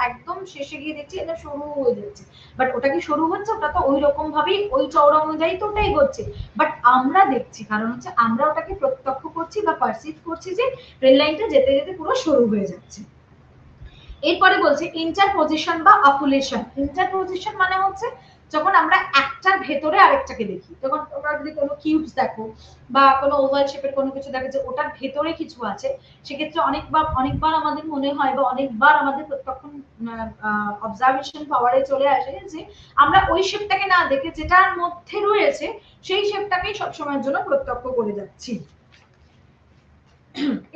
একদম শেষে গিয়ে দেখছি এটা সরু হয়ে যাচ্ছে, বাট ওটা কি সরু হচ্ছে? ওটা তো ওই রকম ভাবেই ওই চওড়া অনুযায়ী তো ওটাই হচ্ছে, বাট আমরা দেখছি, কারণ হচ্ছে আমরা ওটাকে প্রত্যক্ষ করছি বা পারসিভ করছি যে রেল লাইনটা যেতে যেতে পুরো সরু হয়ে যাচ্ছে। এরপরে বলছে ইন্টারপোজিশন বা অকুলেশন। ইন্টারপোজিশন মানে হচ্ছে যখন আমরা একটার ভেতরে আরেকটাকে দেখি, তখন তোমরা যদি কোনো কিউবস দেখো বা কোনো ওভাল শেপের কোনো কিছু দেখো যে ওটার ভেতরে কিছু আছে, সেক্ষেত্রে অনেকবার আমাদের মনে হয় বা অনেকবার আমাদের তখন অবজারভেশন পাওয়ারে চলে আসে যে আমরা ওই শেপটাকে না দেখে যেটার মধ্যে রয়েছে সেই শেপটাকেই সবসময়ের জন্য প্রত্যক্ষ করে যাচ্ছি।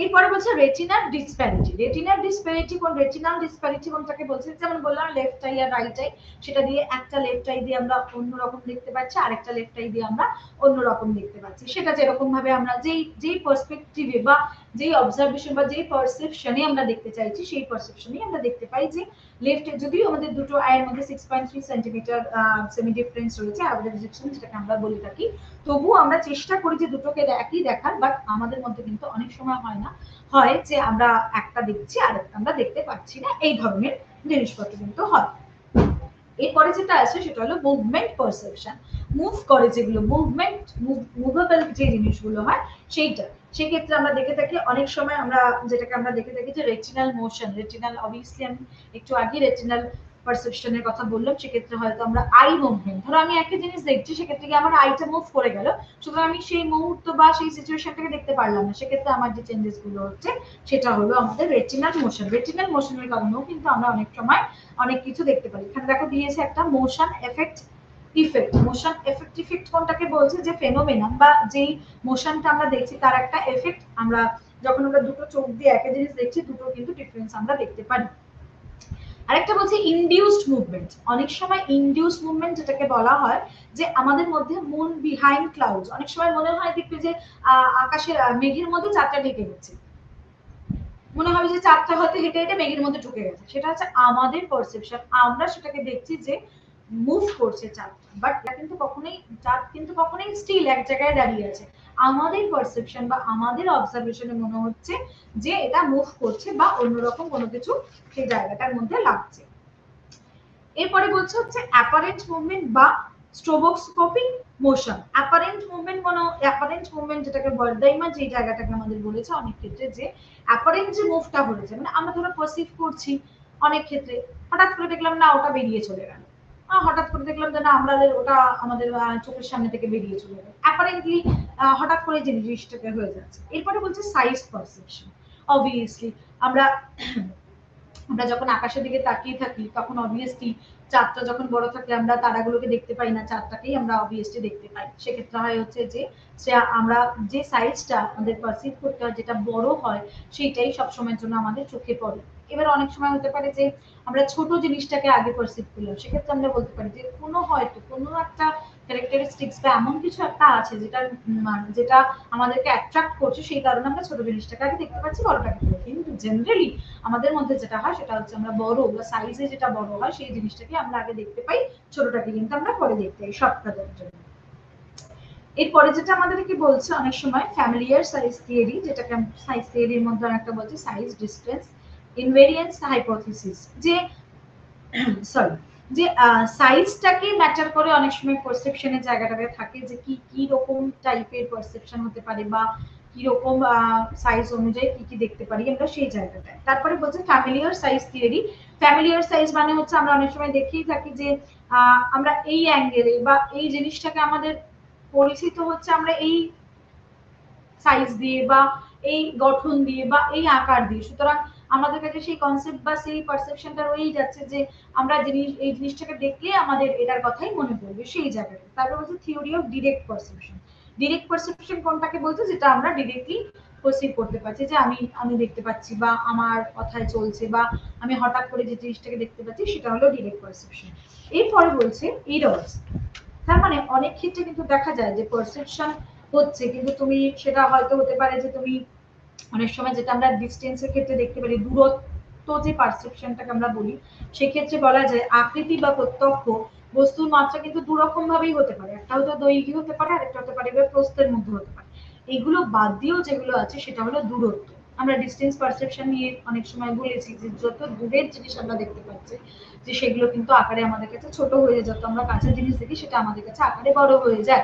এরপরে বলছে রেটিনাল ডিসপ্যারিটি। রেটিনাল ডিসপ্যারিটি কোন, রেটিনাল ডিসপ্যারিটি কোনটাকে বলছে? যেমন বললাম লেফট আই আর রাইট আই, সেটা দিয়ে একটা লেফট আই দিয়ে আমরা অন্যরকম দেখতে পাচ্ছি, আরেকটা লেফট আই দিয়ে আমরা অন্যরকম দেখতে পাচ্ছি। সেটা যেরকম ভাবে আমরা যেই পার্সপেক্টিভে বা যেই অবজারভেশন বা যেই পারসেপশনে আমরা দেখতে চাইছি সেই পারসেপশনেই আমরা দেখতে পাই যে লেফট, যদিও আমাদের দুটো আইয়ের মধ্যে 6.3 সেন্টিমিটার সেমি ডিফারেন্স রয়েছে, অ্যাভারেজ ডিফারেন্স যেটাকে আমরা বলে থাকি, তবুও আমরা চেষ্টা করি যে দুটোকে একই দেখার, বাট আমাদের মধ্যে কিন্তু অনেক সময় হয় না, হয় যে আমরা একটা দেখছি আর একটা আমরা দেখতে পাচ্ছি না, এই ধরনের জিনিসপত্র কিন্তু হয়। এরপরে যেটা আছে সেটা হলো মুভমেন্ট পারসেপশন। মুভ করে যেগুলো, মুভেবল যে জিনিসগুলো হয় সেইটা, সেক্ষেত্রে আমরা দেখে থাকি অনেক সময় আমরা যেটাকে আমরা দেখে থাকি যে রেটিনাল মোশন। রেটিনাল অবভিয়াসলি আমি একটু আগে রেটিনাল পারসেপশনের কথা বললাম, সেক্ষেত্রে হয়তো আমরা আই মুভমেন্ট, ধরো আমি একটা জিনিস দেখছি, সেক্ষেত্রে কি আমার আইটা মুভ করে গেল, সুতরাং আমি সেই মুহূর্ত বা সেই সিচুয়েশনটাকে দেখতে পারলাম না, সেক্ষেত্রে আমার যে চেঞ্জেস গুলো হচ্ছে সেটা হলো আমাদের রেটিনাল মোশন। রেটিনাল মোশনের কারণেও কিন্তু আমরা অনেক সময় অনেক কিছু দেখতে পারি। এখানে দেখো দিয়েছে একটা motion effect effect. Motion effect effect কোনটাকে বলছে? যে ফেনোমেনন বা যেই মোশনটা আমরা দেখছি তার একটা এফেক্ট, আমরা যখন আমরা দুটো চোখ দিয়ে একটা জিনিস দেখছি দুটো কিন্তু ডিফারেন্স আমরা দেখতে পারি। আরেকটা বলছে ইনডিউসড মুভমেন্ট। অনেক সময় ইনডিউসড মুভমেন্ট যেটাকে বলা হয় যে আমাদের মধ্যে মুন বিহাইন্ড ক্লাউডস, অনেক সময় মনে হয় দেখবে যে আকাশের মেঘের মধ্যে চাঁদটা ঢেকে গেছে, মনে হবে যে চাঁদটা হয়তো হেঁটে হেঁটে মেঘের মধ্যে ঢুকে গেছে, সেটা হচ্ছে আমাদের পারসেপশন, আমরা সেটাকে দেখছি যে মুভ করছে চাঁদ, বাট এটা কিন্তু কখনোই, চাঁদ কিন্তু কখনোই স্টিল এক জায়গায় দাঁড়িয়ে আছে, আমাদের পারসেপশন বা আমাদের অবজারভেশনে মনে হচ্ছে যে এটা মুভ করছে বা অন্যরকম কোনো কিছু সেই জায়গাটার মধ্যে লাগছে। এরপরে বলছে হচ্ছে অ্যাপারেন্ট মুভমেন্ট বা স্ট্রোবোস্কোপিক মোশন। অ্যাপারেন্ট মুভমেন্ট যেটাকে বর্দাইমা যে জায়গাটাকে আমাদের বলেছে অনেক ক্ষেত্রে, যে অ্যাপারেন্ট যে মুভটা হয়েছে, মানে আমরা ধরো পারসিভ করছি অনেক ক্ষেত্রে, হঠাৎ করে দেখলাম না ওটা বেরিয়ে চলে গেল, হঠাৎ করে দেখলাম যে না আমরা ওটা আমাদের চোখের সামনে থেকে বেরিয়ে চলে গেল, অ্যাপারেন্টলি হঠাৎ করে যে জিনিসটাকে হয়ে যাচ্ছে। এরপরে বলছে সাইজ পারসেপশন। অবভিয়াসলি আমরা আমরা যখন আকাশের দিকে তাকিয়ে থাকি তখন অবভিয়াসলি চাঁদটা যখন বড় থাকে আমরা তারাগুলোকে দেখতে পাই না, চাঁদটাকেই আমরা অবভিয়াসলি দেখতে পাই। সেক্ষেত্রে হয় হচ্ছে যে আমরা যে সাইজটা আমাদের পারসিভ করতে হয়, যেটা বড় হয়, সেইটাই সবসময়ের জন্য আমাদের চোখে পড়ে। এবার অনেক সময় হতে পারে যে আমরা ছোট জিনিসটাকে আগে পারসিভ করলাম, সেক্ষেত্রে আমরা বলতে পারি যে হয়তো কোনো একটা ক্যারেক্টারিস্টিক্স বা এমন কিছু একটা আছে যেটা আমাদেরকে অ্যাট্রাক্ট করছে, সেই কারণে আমরা ছোট জিনিসটাকে আগে দেখতে পাচ্ছি, বড়টাকে দেখতে পাচ্ছি। কিন্তু জেনারেলি আমাদের মধ্যে যেটা হয় সেটা হচ্ছে আমরা বড় বা সাইজে যেটা বড় হয় সেই জিনিসটাকে আমরা আগে দেখতে পাই, ছোটটাকে কিন্তু আমরা পরে দেখতে পাই শর্টকাটের জন্য। এরপরে যেটা আমাদেরকে বলছে অনেক সময় ফ্যামিলিয়ার সাইজ থিওরি, যেটাকে সাইজ থিওরির মধ্যে অনেকটা বলছে সাইজ ডিস্টেন্স ইনভেরিয়েন্স হাইপোথিসিস, যে সরি যে সাইজটাকে ম্যাটার করে অনেক সময় পারসেপশনের জায়গাটাতে থাকে, যে কি রকম টাইপের পারসেপশন হতে পারে বা কি রকম সাইজ অনুযায়ী কি দেখতে পারি আমরা সেই জায়গাটায়। তারপরে বলছে familiar size theory. Familiar size মানে হচ্ছে আমরা অনেক সময় দেখেই থাকি যে আমরা এই অ্যাঙ্গেলে বা এই জিনিসটাকে আমাদের পরিচিত হচ্ছে আমরা এই সাইজ দিয়ে বা এই গঠন দিয়ে বা এই আকার দিয়ে, সুতরাং আমাদের কাছে সেই কনসেপ্ট বা সেই পারসেপশনটা রয়েই যাচ্ছে যে আমরা এই জিনিসটাকে দেখলে আমাদের এটার কথাই মনে পড়বে সেই জায়গাটা। তারপর হচ্ছে theory of direct perception. Direct perception কোনটাকে বলছে? যেটা আমরা ডিরেক্টলি পারসিভ করতে পারছি, যে আমি দেখতে পাচ্ছি বা আমার কথায় চলছে বা আমি হঠাৎ করে যে জিনিসটাকে দেখতে পাচ্ছি, সেটা হলো ডিরেক্ট পারসেপশন। এরপরে বলছে এরর্স। তার মানে অনেক ক্ষেত্রে কিন্তু দেখা যায় যে পারসেপশন হচ্ছে, কিন্তু তুমি সেটা হয়তো হতে পারে যে তুমি অনেক সময় যেটা আমরা ডিস্টেন্সের ক্ষেত্রে দেখতে পারি, দূরত্ব যে পারসেপশনটাকে আমরা বলি, সেক্ষেত্রে বলা যায় আকৃতি বা প্রত্যক্ষ বস্তুর মাত্রা কিন্তু দুরকম ভাবেই হতে পারে। একটা হয়তো দৈর্ঘ্য হতে পারে, আরেকটা হতে পারে প্রস্থের মধ্যে হতে পারে। এইগুলো বাদ দিয়েও যেগুলো আছে সেটা হলো দূরত্ব। আমরা ডিস্টেন্স পারসেপশন নিয়ে অনেক সময় বলেছি যে যত দূরের জিনিস আমরা দেখতে পাচ্ছি, যে সেগুলো কিন্তু আকারে আমাদের কাছে ছোট হয়ে যায়, যত আমরা কাছের জিনিস দেখি সেটা আমাদের কাছে আকারে বড় হয়ে যায়।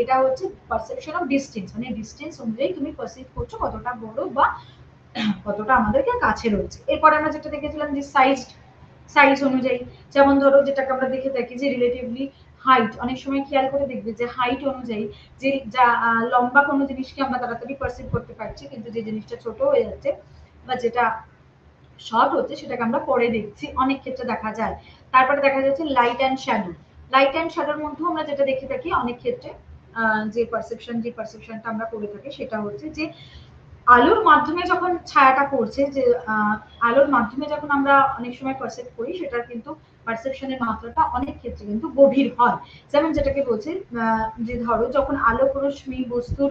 এটা হচ্ছে পারসেপশন অফ ডিস্টেন্স, মানে ডিস্টেন্স অনুযায়ী তুমি পারসিভ করছো কতটা বড় বা কতটা আমাদেরকে কাছে রয়েছে। এরপর আমরা যেটা দেখেছিলাম যে সাইজ অনুযায়ী, যেমন ধরো যেটাকে আমরা দেখে থাকি যে রিলেটিভলি হাইট, অনেক সময় খেয়াল করে দেখবে যে হাইট অনুযায়ী যে যা লম্বা কোনো জিনিসকে আমরা তাড়াতাড়ি পারসিভ করতে পারছি, কিন্তু যে জিনিসটা ছোট হয়ে যাচ্ছে বা যেটা শর্ট হচ্ছে সেটাকে আমরা পরে দেখছি, অনেক ক্ষেত্রে দেখা যায়। তারপরে দেখা যাচ্ছে light and shadow. Light and শ্যাডোর মধ্যেও আমরা যেটা দেখে থাকি অনেক ক্ষেত্রে, যে পারসেপশনটা আমরা করে থাকি সেটা হচ্ছে যে আলোর মাধ্যমে যখন ছায়াটা পড়ছে, যে আলোর মাধ্যমে যখন আমরা অনেক সময় পারসেভ করি, সেটার কিন্তু পারসেপশনের মাত্রাটা অনেক ক্ষেত্রে কিন্তু গভীর হয়। যেমন যেটাকে বলছে যে ধরো যখন আলো কোনো রশ্মি বস্তুর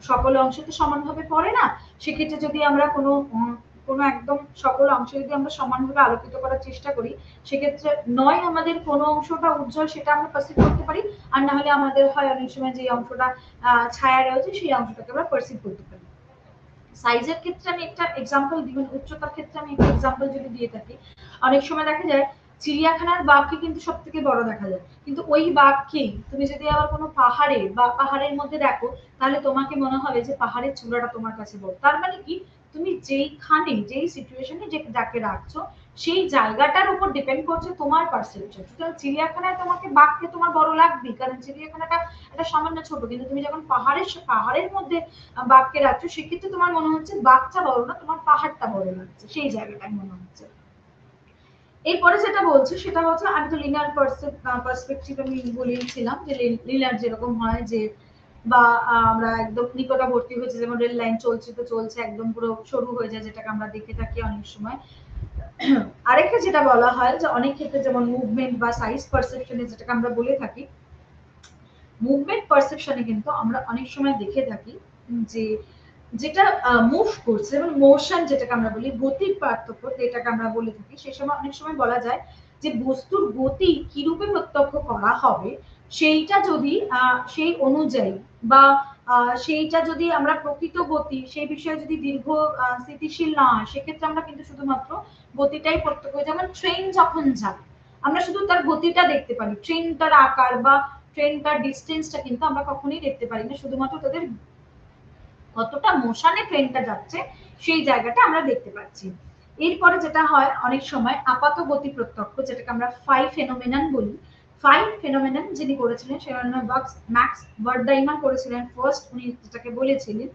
সকল অংশে তো সমানভাবে পড়ে না, সেক্ষেত্রে যদি আমরা কোনো একদম সকল অংশে যদি আমরা সমানভাবে আলোকিত করার চেষ্টা করি, সেক্ষেত্রে নয় আমাদের কোনো অংশটা উজ্জ্বল সেটা আমরা পারসিভ করতে পারি, আর না হলে আমাদের হয় অনেক সময় যে অংশটা ছায়া রয়েছে সেই অংশটাকে আমরা পারসিভ করতে পারি। সাইজের ক্ষেত্রে আমি একটা এক্সাম্পল দিব, উচ্চতার ক্ষেত্রে আমি একটা এক্সাম্পল যদি দিয়ে থাকি, অনেক সময় দেখা যায় চিড়িয়াখানার বাঘকে কিন্তু সব থেকে বড় দেখা যায়, কিন্তু ওই বাঘকেই তুমি যদি আবার কোনো পাহাড়ে বা পাহাড়ের মধ্যে দেখো, তাহলে তোমাকে মনে হবে যে পাহাড়ের চূড়াটা তোমার কাছে বড়। তার মানে কি, তুমি যেইখানে যেই সিচুয়েশনে যাকে রাখছো সেই জায়গাটার উপর ডিপেন্ড করছে তোমার পারসেপশন। সুতরাং চিড়িয়াখানায় তোমাকে বাঘকে তোমার বড় লাগবে, কারণ চিড়িয়াখানাটা একটা সামান্য ছোট, কিন্তু তুমি যখন পাহাড়ের মধ্যে বাঘকে রাখছো, সেক্ষেত্রে তোমার মনে হচ্ছে বাঘটা বড় না, তোমার পাহাড়টা বড় লাগছে, সেই জায়গাটাই মনে হচ্ছে। এরপরে যেটা বলছে সেটা হচ্ছে, আমি তো লিনিয়ার পার্সপেক্টিভ আমি বলেছিলাম যে লিনিয়ার যেরকম হয় যে বা আমরা একদম নিকটবর্তী হয়েছে, যেমন রেল লাইন চলছে তো চলছে একদম পুরো সরু হয়ে যায়, যেটাকে আমরা দেখে থাকি অনেক সময়। আরেকটা যেটা বলা হয় যে অনেক ক্ষেত্রে যেমন মুভমেন্ট বা সাইজ পারসেপশনে যেটাকে আমরা বলে থাকি, মুভমেন্ট পারসেপশনে কিন্তু আমরা অনেক সময় দেখে থাকি যে যেটা মুভ করছে, যেমন মোশন যেটাকে আমরা বলি, গতির পার্থক্য যেটাকে আমরা বলে থাকি, সেই সময় অনেক সময় বলা যায় যে বস্তুর গতি কিরূপে প্রত্যক্ষ করা হবে সেইটা যদি সেই অনুযায়ী বা সেইটা যদি আমরা প্রকৃত গতি সেই বিষয়ে যদি দীর্ঘ স্থিতিশীল না হয়, সেক্ষেত্রে আমরা কিন্তু শুধুমাত্র গতিটাই প্রত্যক্ষ, যেমন ট্রেন যখন যায় আমরা শুধু তার গতিটা দেখতে পারি, ট্রেন তার আকার বা ট্রেন তার ডিস্টেন্সটা কিন্তু আমরা কখনোই দেখতে পারি না, শুধুমাত্র তাদের কতটা মোশনে ট্রেনটা যাচ্ছে সেই জায়গাটা আমরা দেখতে পাচ্ছি। এরপরে যেটা হয় অনেক সময় আপাত গতি প্রত্যক্ষ, যেটাকে আমরা ফাই ফেনোমেনন বলি। ফাই ফেনোমেনন যিনি করেছিলেন সেটা ম্যাক্স বার্ডাইমার করেছিলেন ফার্স্ট, উনি যেটাকে বলেছিলেন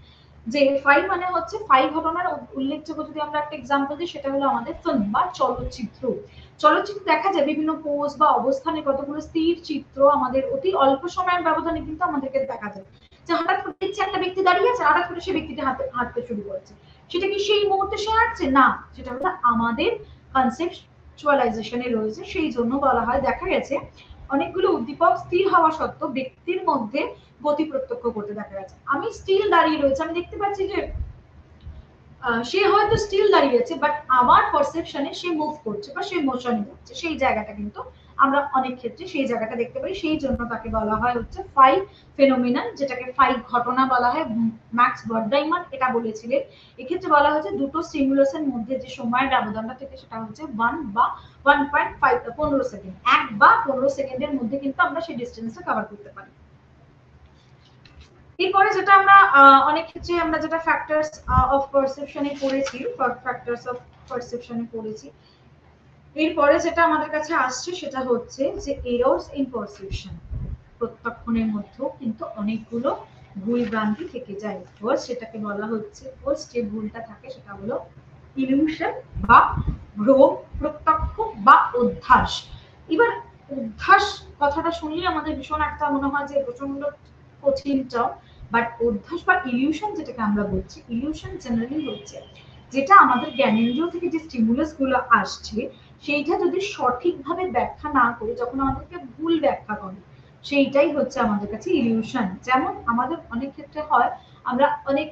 যে ফাই মানে হচ্ছে ফাই ঘটনার উল্লেখযোগ্য যদি আমরা একটা এক্সাম্পল দিই, সেটা হলো আমাদের ফিল্ম বা চলচ্চিত্র। চলচ্চিত্র দেখা যায় বিভিন্ন পোজ বা অবস্থানে কতগুলো স্থির চিত্র আমাদের অতি অল্প সময়ের ব্যবধানে কিন্তু আমাদেরকে দেখা যায়, যে হঠাৎ করে দেখছি একটা ব্যক্তি দাঁড়িয়ে আছে, হঠাৎ করে সেই ব্যক্তিটা হাঁটতে শুরু করেছে, সেটা কি সেই মুহূর্তে সে হাঁটছে না, সেটা হলো আমাদের কনসেপচুয়ালাইজেশনে রয়েছে। সেই জন্য বলা হয় দেখা গেছে অনেকগুলো উদ্দীপক স্থির হওয়া সত্ত্বেও ব্যক্তির মধ্যে গতি প্রত্যক্ষ করতে দেখা গেছে। আমি স্টিল দাঁড়িয়ে রয়েছে, আমি দেখতে পাচ্ছি যে সে হয়তো স্টিল দাঁড়িয়ে আছে, বাট আমার পারসেপশনে সে মুভ করছে বা সে মোশনে যাচ্ছে, সেই জায়গাটা কিন্তু আমরা অনেক ক্ষেত্রে সেই জায়গাটা দেখতে পারি। সেই জন্য তাকে বলা হয় হচ্ছে ফাই ফেনোমেনন, যেটাকে ফাই ঘটনা বলা হয়। ম্যাক্স বার্ডাইমার এটা বলেছিলেন। এক্ষেত্রে বলা হয়েছে দুটো স্টিমুলাসের মধ্যে যে সময়ের ব্যবধানটা থেকে সেটা হচ্ছে 1 বা 1.5 15 সেকেন্ড, 1 বা 15 সেকেন্ডের মধ্যে কিন্তু আমরা সেই ডিস্টেন্সটা কভার করতে পারি। এরপরে যেটা আমরা অনেক ক্ষেত্রে আমরা যেটা ফ্যাক্টরস অফ পারসেপশনে পড়েছি, ফ্যাক্টরস অফ পারসেপশনে পড়েছি, এরপরে যেটা আমাদের কাছে আসছে সেটা হচ্ছে যে এরর্স ইন পারসেপশন। প্রত্যক্ষণের মধ্যেও কিন্তু অনেকগুলো ভুল ভ্রান্তি থেকে যায়। ফার্স্ট সেটাকে বলা হচ্ছে, ফার্স্ট যে ভুলটা থাকে সেটা হলো ইলিউশন বা ভ্রম, প্রত্যক্ষ বা অধ্যাস। এবার অধ্যাস কথাটা শুনলে আমাদের ভীষণ একটা মনে হয় যে প্রচন্ড কঠিন টার্ম, বাট অধ্যাস বা ইলিউশন যেটাকে আমরা বলছি, ইলিউশন জেনারেলি হচ্ছে যেটা আমাদের জ্ঞানেন্দ্রিয় থেকে যে স্টিমুলাস গুলো আসছে সেইটা যদি সঠিকভাবে ব্যাখ্যা না করে যখন আমাদেরকে ভুল ব্যাখ্যা করে, সেইটাই হচ্ছে আমাদের কাছে ইলিউশন। যেমন আমাদের অনেক ক্ষেত্রে হয়, আমরা অনেক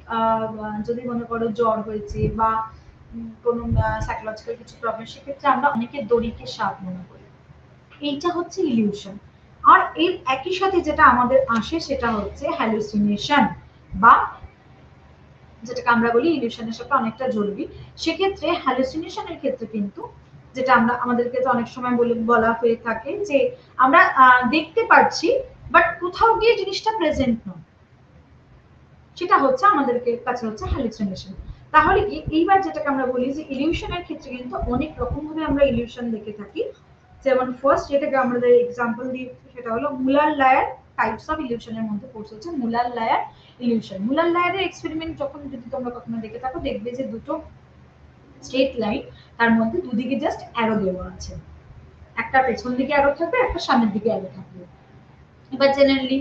যদি মনে করো জ্বর হয়েছে বা কোনো সাইকোলজিক্যাল কিছু প্রবলেম, সেক্ষেত্রে আমরা অনেকে দড়িকে সাপ মনে করি, এইটা হচ্ছে ইলিউশন। আর এর একই সাথে যেটা আমাদের আসে সেটা হচ্ছে হ্যালুসিনেশন, বা যেটাকে আমরা বলি ইলিউশনের সাথে অনেকটা জরুরি। সেক্ষেত্রে হ্যালুসিনেশনের ক্ষেত্রে কিন্তু যেটা আমরা আমাদেরকে তো অনেক সময় বলা হয়ে থাকে যে আমরা দেখতে পাচ্ছি বাট কোথাও গিয়ে জিনিসটা প্রেজেন্ট নয়, সেটা হচ্ছে আমাদেরকে কাছে হচ্ছে হ্যালুসিনেশন। তাহলে কি এইবার যেটাকে আমরা বলি যে ইলিউশনের ক্ষেত্রে কিন্তু অনেক রকম ভাবে আমরা ইলিউশন দেখে থাকি। যেমন ফার্স্ট যেটাকে আমাদের এক্সাম্পল দিয়ে সেটা হলো মুলার লায়ার টাইপস অফ ইলিউশনের মধ্যে পড়ছে হচ্ছে মুলার লায়ার ইলিউশন। মুলার লায়ারের এক্সপেরিমেন্ট যখন যদি তোমরা কখনো দেখে থাকো, দেখবে যে দুটো স্ট্রেট লাইন, তার মধ্যে দুদিকে জাস্ট অ্যারো দেওয়া আছে, একটা পেছন দিকে অ্যারো থাকবে, একটা সামনের দিকে অ্যারো থাকবে। এবার জেনারেলি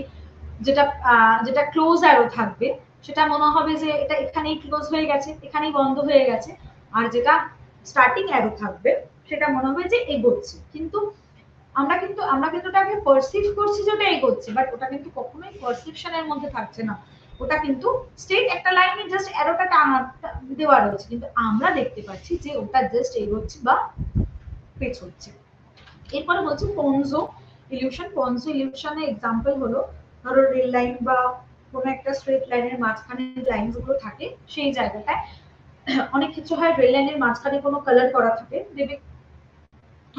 যেটা যেটা ক্লোজ অ্যারো থাকবে সেটা মনে হবে যে এটা এখানেই ক্লোজ হয়ে গেছে, এখানেই বন্ধ হয়ে গেছে। আর যেটা স্টার্টিং অ্যারো থাকবে সেটা মনে হবে যে এগোচ্ছে, কিন্তু আমরা কিন্তু ওটাকে পারসিভ করছি যে ওটা এগোচ্ছে, বাট ওটা কিন্তু কখনোই পারসেপশনের মধ্যে থাকছে না। ওটা কিন্তু স্ট্রেট একটা লাইনে জাস্ট অ্যারোটা দেওয়া রয়েছে, কিন্তু আমরা দেখতে পাচ্ছি যে ওটা জাস্ট এগোচ্ছে বা পেছোচ্ছে। এরপরে বলছি পনজো ইলিউশন। পনজো ইলিউশনের এক্সাম্পল হলো ধরো রেল লাইন বা কোনো একটা স্ট্রেট লাইনের মাঝখানে লাইন গুলো থাকে, সেই জায়গাটায় অনেক কিছু হয় রেল লাইনের মাঝখানে কোনো কালার করা থাকে, দেবে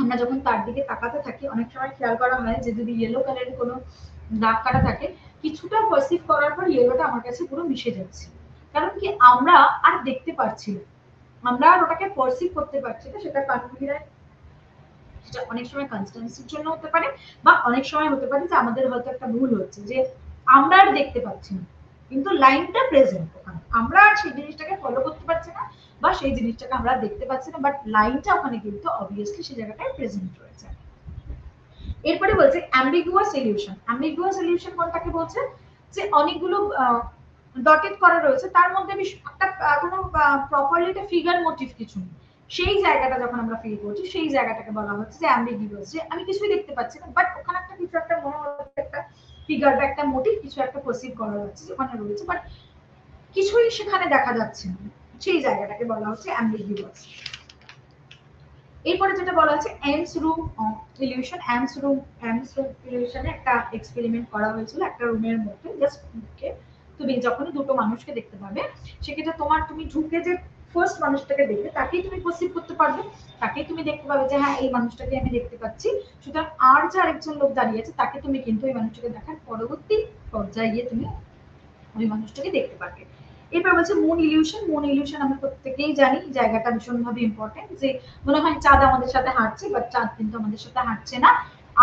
আমরা যখন তার দিকে তাকাতে থাকি অনেক সময় খেয়াল করা হয় যে যদি ইয়েলো কালারের কোনো দাগ কাটা থাকে, কিছুটা পারসিভ করার পর ইয়েলোটা আমার কাছে পুরো মিশে যাচ্ছে, কারণ কি আমরা আর দেখতে পাচ্ছি না, আমরা আর ওটাকে পারসিভ করতে পারছি না। সেটা কনফিগার, সেটা অনেক সময় কনস্ট্যান্সির জন্য হতে পারে, বা অনেক সময় হতে পারে যে আমাদের হয়তো একটা ভুল হচ্ছে যে আমরা আর দেখতে পাচ্ছি না কিন্তু লাইনটা প্রেজেন্ট ওখানে, আমরা আর সেই জিনিসটাকে ফলো করতে পারছি না বা সেই জিনিসটাকে আমরা দেখতে পাচ্ছি না, বাট লাইনটা ওখানে কিন্তু অবভিয়াসলি সেই জায়গাটায় প্রেজেন্ট রয়েছে। এরপরে বলছে অ্যাম্বিগুয়াস ইলিউশন। অ্যাম্বিগুয়াস ইলিউশন কোনটাকে বলছে, যে অনেকগুলো ডটেড করা রয়েছে, তার মধ্যে একটা কোনো প্রপারলি একটা ফিগার মোটিভ কিছু নেই, সেই জায়গাটা যখন আমরা ফিল করছি সেই জায়গাটাকে বলা হচ্ছে যে অ্যাম্বিগুয়াস, যে আমি কিছুই দেখতে পাচ্ছি না বাট ওখানে একটা কিছু একটা মনে হচ্ছে একটা ফিগার বা একটা মোটিভ কিছু একটা পারসিভ করা যাচ্ছে ওখানে রয়েছে, বাট কিছুই সেখানে দেখা যাচ্ছে না, সেই জায়গাটাকে বলা হচ্ছে অ্যাম্বিগুয়াস। এরপরে যেটা বলা আছে Ames room illusion. Ames room ইলিউশনে একটা এক্সপেরিমেন্ট করা হয়েছিল, একটা রুমের মধ্যে জাস্ট ঢুকে তুমি যখনই দুটো মানুষকে দেখতে পাবে, সেক্ষেত্রে তুমি ঢুকে যে ফার্স্ট মানুষটাকে দেখবে তাকেই তুমি পারসিভ করতে পারবে, তাকেই তুমি দেখতে পাবে যে হ্যাঁ এই মানুষটাকে আমি দেখতে পাচ্ছি, সুতরাং আর যে আরেকজন লোক দাঁড়িয়ে আছে তাকে তুমি কিন্তু ওই মানুষটাকে দেখার পরবর্তী পর্যায়ে গিয়ে তুমি ওই মানুষটাকে দেখতে পাবে। এরপর বলছে মুন ইলিউশন। মুন ইলিউশন আমরা প্রত্যেকেই জানি, জায়গাটা ভীষণভাবে ইম্পর্টেন্ট, যে মনে হয় চাঁদ আমাদের সাথে হাঁটছে বাট চাঁদ কিন্তু আমাদের সাথে হাঁটছে না,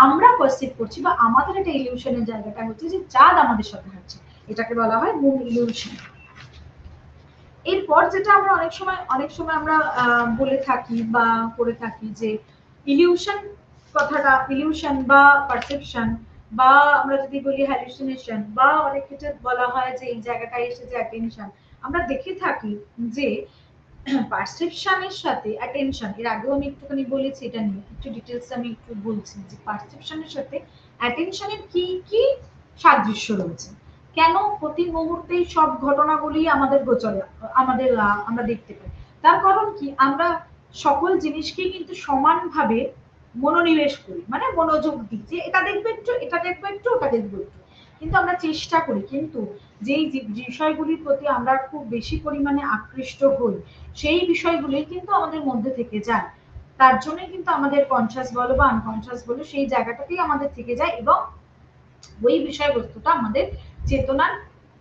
আমরা পারসিভ করছি বা আমাদের একটা ইলিউশনের জায়গাটা হচ্ছে যে চাঁদ আমাদের সাথে হাঁটছে, এটাকে বলা হয় মুন ইলিউশন। এরপর যেটা আমরা অনেক সময় আমরা বলে থাকি বা করে থাকি যে ইলিউশন কথাটা, ইলিউশন বা পারসেপশন বা আমরা যদি বলি হ্যালুসিনেশন বা অনেক কিছু বলা হয় যে এই জায়গাটায় এসে যে অ্যাটেনশন, আমরা দেখে থাকি যে পারসেপশনের সাথে অ্যাটেনশন, এর আগেও আমি একটুখানি বলেছি এটা নিয়ে একটু ডিটেলস আমি একটু বলছি যে পারসেপশনের সাথে অ্যাটেনশনের কি কি সাদৃশ্য রয়েছে, কেন প্রতি মুহূর্তেই সব ঘটনাগুলি আমাদের গোচরে আমরা দেখতে পাই। তার কারণ কি, আমরা সকল জিনিসকেই কিন্তু সমানভাবে মনোনিবেশ করি, মানে মনোযোগ দিই যে এটা দেখবো একটু, এটা দেখবো একটু, ওটা দেখবো একটু, কিন্তু আমরা চেষ্টা করি, কিন্তু যেই বিষয়গুলির প্রতি আমরা খুব বেশি পরিমাণে আকৃষ্ট হই সেই বিষয়গুলি কিন্তু আমাদের মধ্যে থেকে যায়, তার জন্য কিন্তু আমাদের কনসিয়াস বলো বা আনকনসিয়াস বলো সেই জায়গাটাতেই আমাদের থেকে যায় এবং ওই বিষয়বস্তুটা আমাদের চেতনার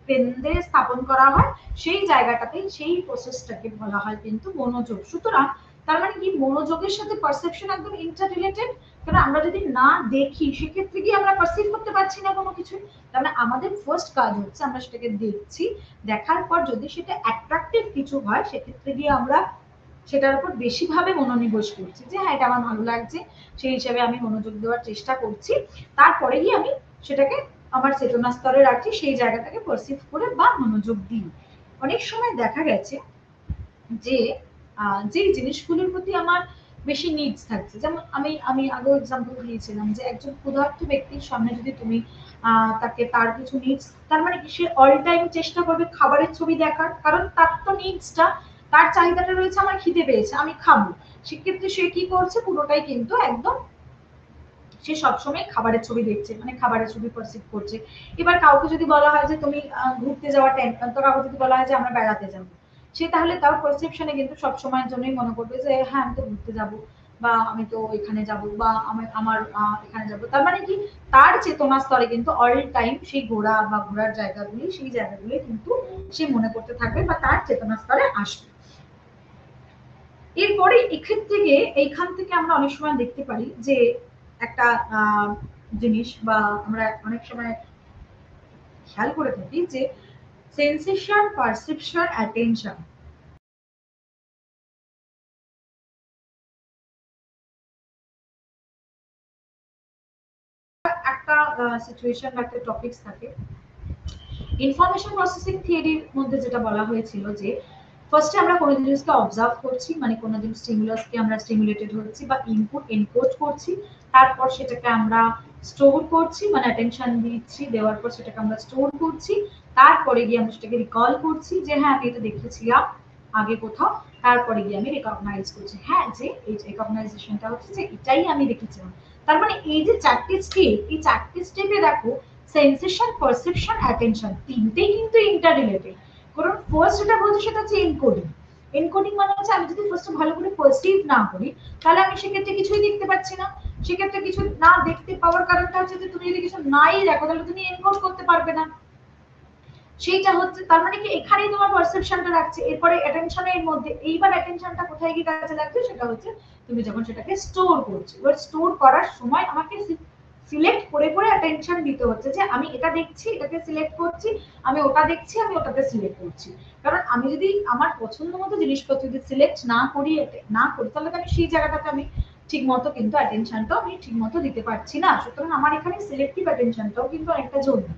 কেন্দ্রে স্থাপন করা হয়, সেই জায়গাটাতেই সেই প্রসেসটাকে বলা হয় কিন্তু মনোযোগ। সুতরাং তার মানে কি, মনোযোগের সাথে পারসেপশন একদম ইন্টার রিলেটেড, কারণ আমরা যদি না দেখি সেক্ষেত্রে কি আমরা পারসিভ করতে পারছি না কোনো কিছু, তার মানে আমাদের ফার্স্ট কাজ হচ্ছে আমরা সেটাকে দেখছি, দেখার পর যদি সেটা অ্যাট্রাকটিভ কিছু হয় সেক্ষেত্রে গিয়ে আমরা সেটার উপর বেশিভাবে মনোনিবেশ করছি যে হ্যাঁ এটা আমার ভালো লাগছে, সেই হিসাবে আমি মনোযোগ দেওয়ার চেষ্টা করছি, তারপরে গিয়ে আমি সেটাকে আমার চেতনা স্তরে রাখছি, সেই জায়গাটাকে পারসিভ করে বা মনোযোগ দিই। অনেক সময় দেখা গেছে যে যে জিনিসগুলোর প্রতি আমার বেশি নিডস থাকছে, যেমন আমি আমি আগেও এক্সাম্পল দিয়েছিলাম যে একজন ক্ষুধার্ত ব্যক্তির সামনে যদি তুমি তাকে তার কিছু নিডস, তার মানে কি সে অল টাইম চেষ্টা করবে খাবারের ছবি দেখার, কারণ তার তো নিডসটা, তার চাহিদাটা রয়েছে আমার খিদে পেয়েছে আমি খাবো। সেক্ষেত্রে সে কি করছে, পুরোটাই কিন্তু একদম সে সবসময় খাবারের ছবি দেখছে, মানে খাবারের ছবি পারসিভ করছে। এবার কাউকে যদি বলা হয় যে তুমি ঘুরতে যাওয়ার টাইম, তো কাউকে যদি বলা হয় যে আমরা বেড়াতে যাবো, সে তাহলে তার পারসেপশনে কিন্তু সবসময়ের জন্যই মনে করবে যে হ্যাঁ আমি তো ঘুরতে যাব, বা আমি তো এখানে যাব, বা আমার আমার এখানে যাব। তার মানে কি, তার চেতনা স্তরে কিন্তু অল টাইম সেই ঘোরা বা ঘোরার জায়গাগুলি, সেই জায়গাগুলি কিন্তু সে মনে করতে থাকবে বা তার চেতনা স্তরে আসবে। এরপরে এক্ষেত্রে গিয়ে এইখান থেকে আমরা অনেক সময় দেখতে পারি যে একটা জিনিস, বা আমরা অনেক সময় খেয়াল করে থাকি যে সেন্সেশন, পারসেপশন, অ্যাটেনশন, একটা সিচুয়েশন বা একটা টপিকস থাকে। ইনফরমেশন প্রসেসিং থিওরির মধ্যে যেটা বলা হয়েছিল যে ফার্স্টে আমরা কোনো জিনিসকে অবজার্ভ করছি, মানে কোনো জিনিস স্টিমুলাসকে আমরা স্টিমুলেটেড হচ্ছি বা ইনপুট এনকোড করছি, তারপর সেটাকে আমরা স্টোর করছি, মানে অ্যাটেনশন দিচ্ছি, দেওয়ার পর সেটাকে আমরা স্টোর করছি, তারপরে গিয়ে আমরা সেটাকে রিকল করছি যে হ্যাঁ আমি এটা দেখেছিলাম আগে কোথাও, তারপরে গিয়ে আমি রিকগনাইজ করছি হ্যাঁ যে এই রিকগনাইজেশনটা হচ্ছে যে এটাই আমি দেখেছিলাম। তার মানে এই যে চারটি স্টেপ, এই চারটি স্টেপে দেখো সেন্সেশন, পারসেপশন, অ্যাটেনশন তিনটেই কিন্তু ইন্টার রিলেটেড। কারণ ফার্স্ট যেটা বলছি সেটা হচ্ছে এনকোডিং। এনকোডিং মানে হচ্ছে আমি যদি ফার্স্ট ভালো করে পারসিভ না করি, তাহলে আমি সেক্ষেত্রে কিছুই দেখতে পাচ্ছি না। সেক্ষেত্রে কিছু না দেখতে পাওয়ার কারণটা হচ্ছে যে তুমি যদি কিছু নাই দেখো তাহলে তুমি এনকোড করতে পারবে না। সেইটা হচ্ছে, তার মানে কি এখানেই তোমার পারসেপশনটা রাখছে। এরপরে অ্যাটেনশনের মধ্যে এইবার অ্যাটেনশনটা কোথায় গিয়ে কাজে লাগছে, সেটা হচ্ছে তুমি যখন সেটাকে স্টোর করছো। এবার স্টোর করার সময় আমাকে সিলেক্ট করে করে অ্যাটেনশন দিতে হচ্ছে যে আমি এটা দেখছি, এটাকে সিলেক্ট করছি, আমি ওটা দেখছি, আমি ওটাকে সিলেক্ট করছি। কারণ আমি যদি আমার পছন্দ মতো জিনিসপত্র যদি সিলেক্ট না করি তাহলে আমি সেই জায়গাটাতে আমি ঠিক মতো কিন্তু অ্যাটেনশনটাও আমি ঠিক মতো দিতে পারছি না। সুতরাং আমার এখানে সিলেক্টিভ অ্যাটেনশনটাও কিন্তু অনেকটা জরুরি।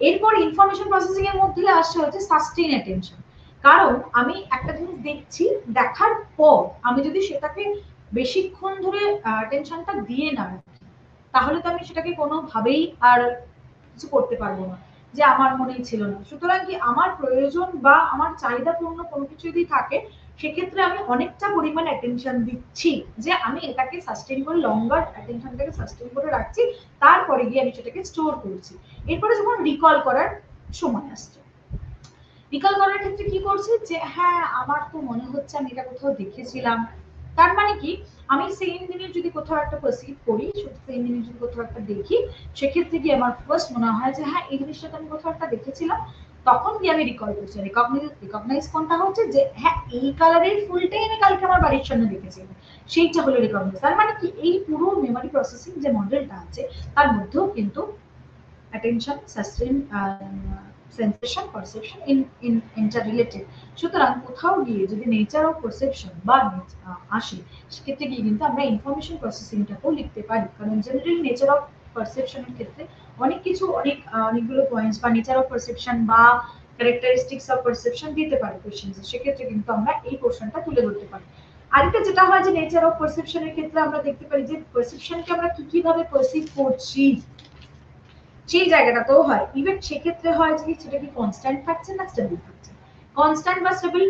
এরপর ইনফরমেশন প্রসেসিং এর মধ্যে আসছে হচ্ছে সাস্টেইন অ্যাটেনশন। কারণ আমি একটা জিনিস দেখছি, দেখার পর আমি যদি সেটাকে বেশিক্ষণ ধরে অ্যাটেনশনটা দিয়ে না রাখি, তাহলে তো আমি সেটাকে কোনোভাবেই আর কিছু করতে পারবো না, যে আমার মনেই ছিল না। সুতরাং কি আমার প্রয়োজন বা আমার চাহিদাপূর্ণ কোনো কিছু যদি থাকে, সেক্ষেত্রে আমি অনেকটা পরিমাণ অ্যাটেনশন দিচ্ছি, যে আমি এটাকে সাস্টেইন করে লঙ্গার অ্যাটেনশনটাকে সাস্টেইন করে রাখছি, তারপরে গিয়ে আমি সেটাকে স্টোর করছি। এরপরে যখন রিকল করার সময় আসছে, রিকল করার ক্ষেত্রে কি করছি যে হ্যাঁ আমার তো মনে হচ্ছে আমি এটা কোথাও দেখেছিলাম। তার মানে কি, আমি সেম জিনিস যদি কোথাও একটা পারসিভ করি, সেম জিনিস যদি কোথাও একটা দেখি, সেক্ষেত্রে কি আমার ফার্স্ট মনে হয় যে হ্যাঁ এই জিনিসটা তো আমি কোথাও একটা দেখেছিলাম, তখন গিয়ে আমি রিকল করছি। রিকগনাইজ কোনটা হচ্ছে যে হ্যাঁ এই কালারের ফুলটাই আমি কালকে আমার বাড়ির সামনে দেখেছিলাম, সেইটা হলো রিকগনাইজ। তার মানে কি এই পুরো মেমোরি প্রসেসিং যে মডেলটা আছে, তার মধ্যেও কিন্তু attention, sustain, sensation, perception in interrelated। সুতরাং কোথাও গিয়ে যদি নেচার অফ পারসেপশন বা আসে, সেক্ষেত্রে গিয়ে কিন্তু আমরা ইনফরমেশন প্রসেসিংটাকেও লিখতে পারি। কারণ জেনারেলি নেচার অফ পারসেপশনের ক্ষেত্রে অনেক কিছু অনেকগুলো পয়েন্টস বা নেচার অফ পারসেপশন বা ক্যারেক্টারিস্টিক্স অফ পারসেপশন দিতে পারি কোশ্চেন্সে, সেক্ষেত্রে কিন্তু আমরা এই পোর্শনটা তুলে ধরতে পারি। আরেকটা যেটা হয় যে নেচার অফ পারসেপশনের ক্ষেত্রে আমরা দেখতে পারি যে পারসেপশনকে আমরা কিভাবে পারসিভ করছি, সেই জায়গাটাতেও হয়। ইভেন সেক্ষেত্রে হয় যে সেটা কি কনস্ট্যান্ট থাকছে না স্টেবল থাকছে। কনস্ট্যান্ট বা স্টেবল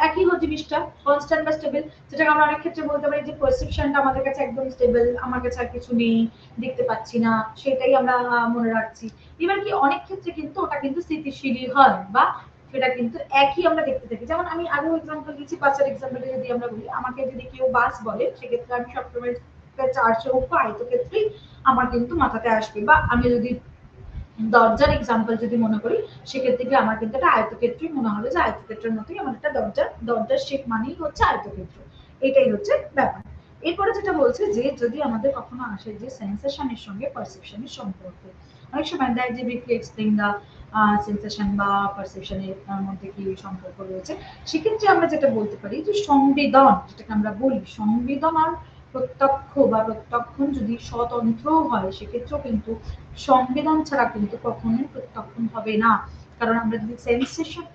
একই জিনিসটা, কনস্ট্যান্ট বা স্টেবল, যেটাকে আমরা অনেক ক্ষেত্রে বলতে পারি যে পারসেপশনটা আমাদের কাছে একদম স্টেবল, আমার কাছে আর কিছু নেই, দেখতে পাচ্ছি না, সেটাই আমরা মনে রাখছি। এবার কি অনেক ক্ষেত্রে কিন্তু ওটা কিন্তু স্থিতিশীলই হয়, বা সেটা কিন্তু একই আমরা দেখতে থাকি। যেমন আমি আগেও এক্সাম্পল দিচ্ছি, বাসের এক্সাম্পলে যদি আমরা বলি, আমাকে যদি কেউ বাস বলে, সেক্ষেত্রে আমি সবসময় চারশো আয়তক্ষেত্রেই আমার কিন্তু মাথাতে আসবে। বা আমি যদি দরজার এক্সাম্পল যদি মনে করি, সেক্ষেত্রে কি আমার কিন্তু একটা আয়তক্ষেত্রই মনে হবে, যে আয়তক্ষেত্রের মতোই আমার একটা দরজার শেপ মানেই হচ্ছে আয়তক্ষেত্র। এটাই হচ্ছে ব্যাপার। এরপরে যেটা বলছে যে যদি আমাদের কখনো আসে যে সেন্সেশনের সঙ্গে পারসেপশনের সম্পর্ক, অনেক সময় দেয় যে ব্রিফলি এক্সপ্লেইন দা সেন্সেশন বা পারসেপশনের মধ্যে কি সম্পর্ক রয়েছে, সেক্ষেত্রে আমরা যেটা বলতে পারি যে সংবেদন, যেটাকে আমরা বলি সংবেদন আর প্রত্যক্ষ বা প্রত্যক্ষণ যদি স্বতন্ত্র হয় সেক্ষেত্রেও কিন্তু সংবেদন ছাড়া কিন্তু কখনোই প্রত্যক্ষণ হবে না। কারণ আমরা যদি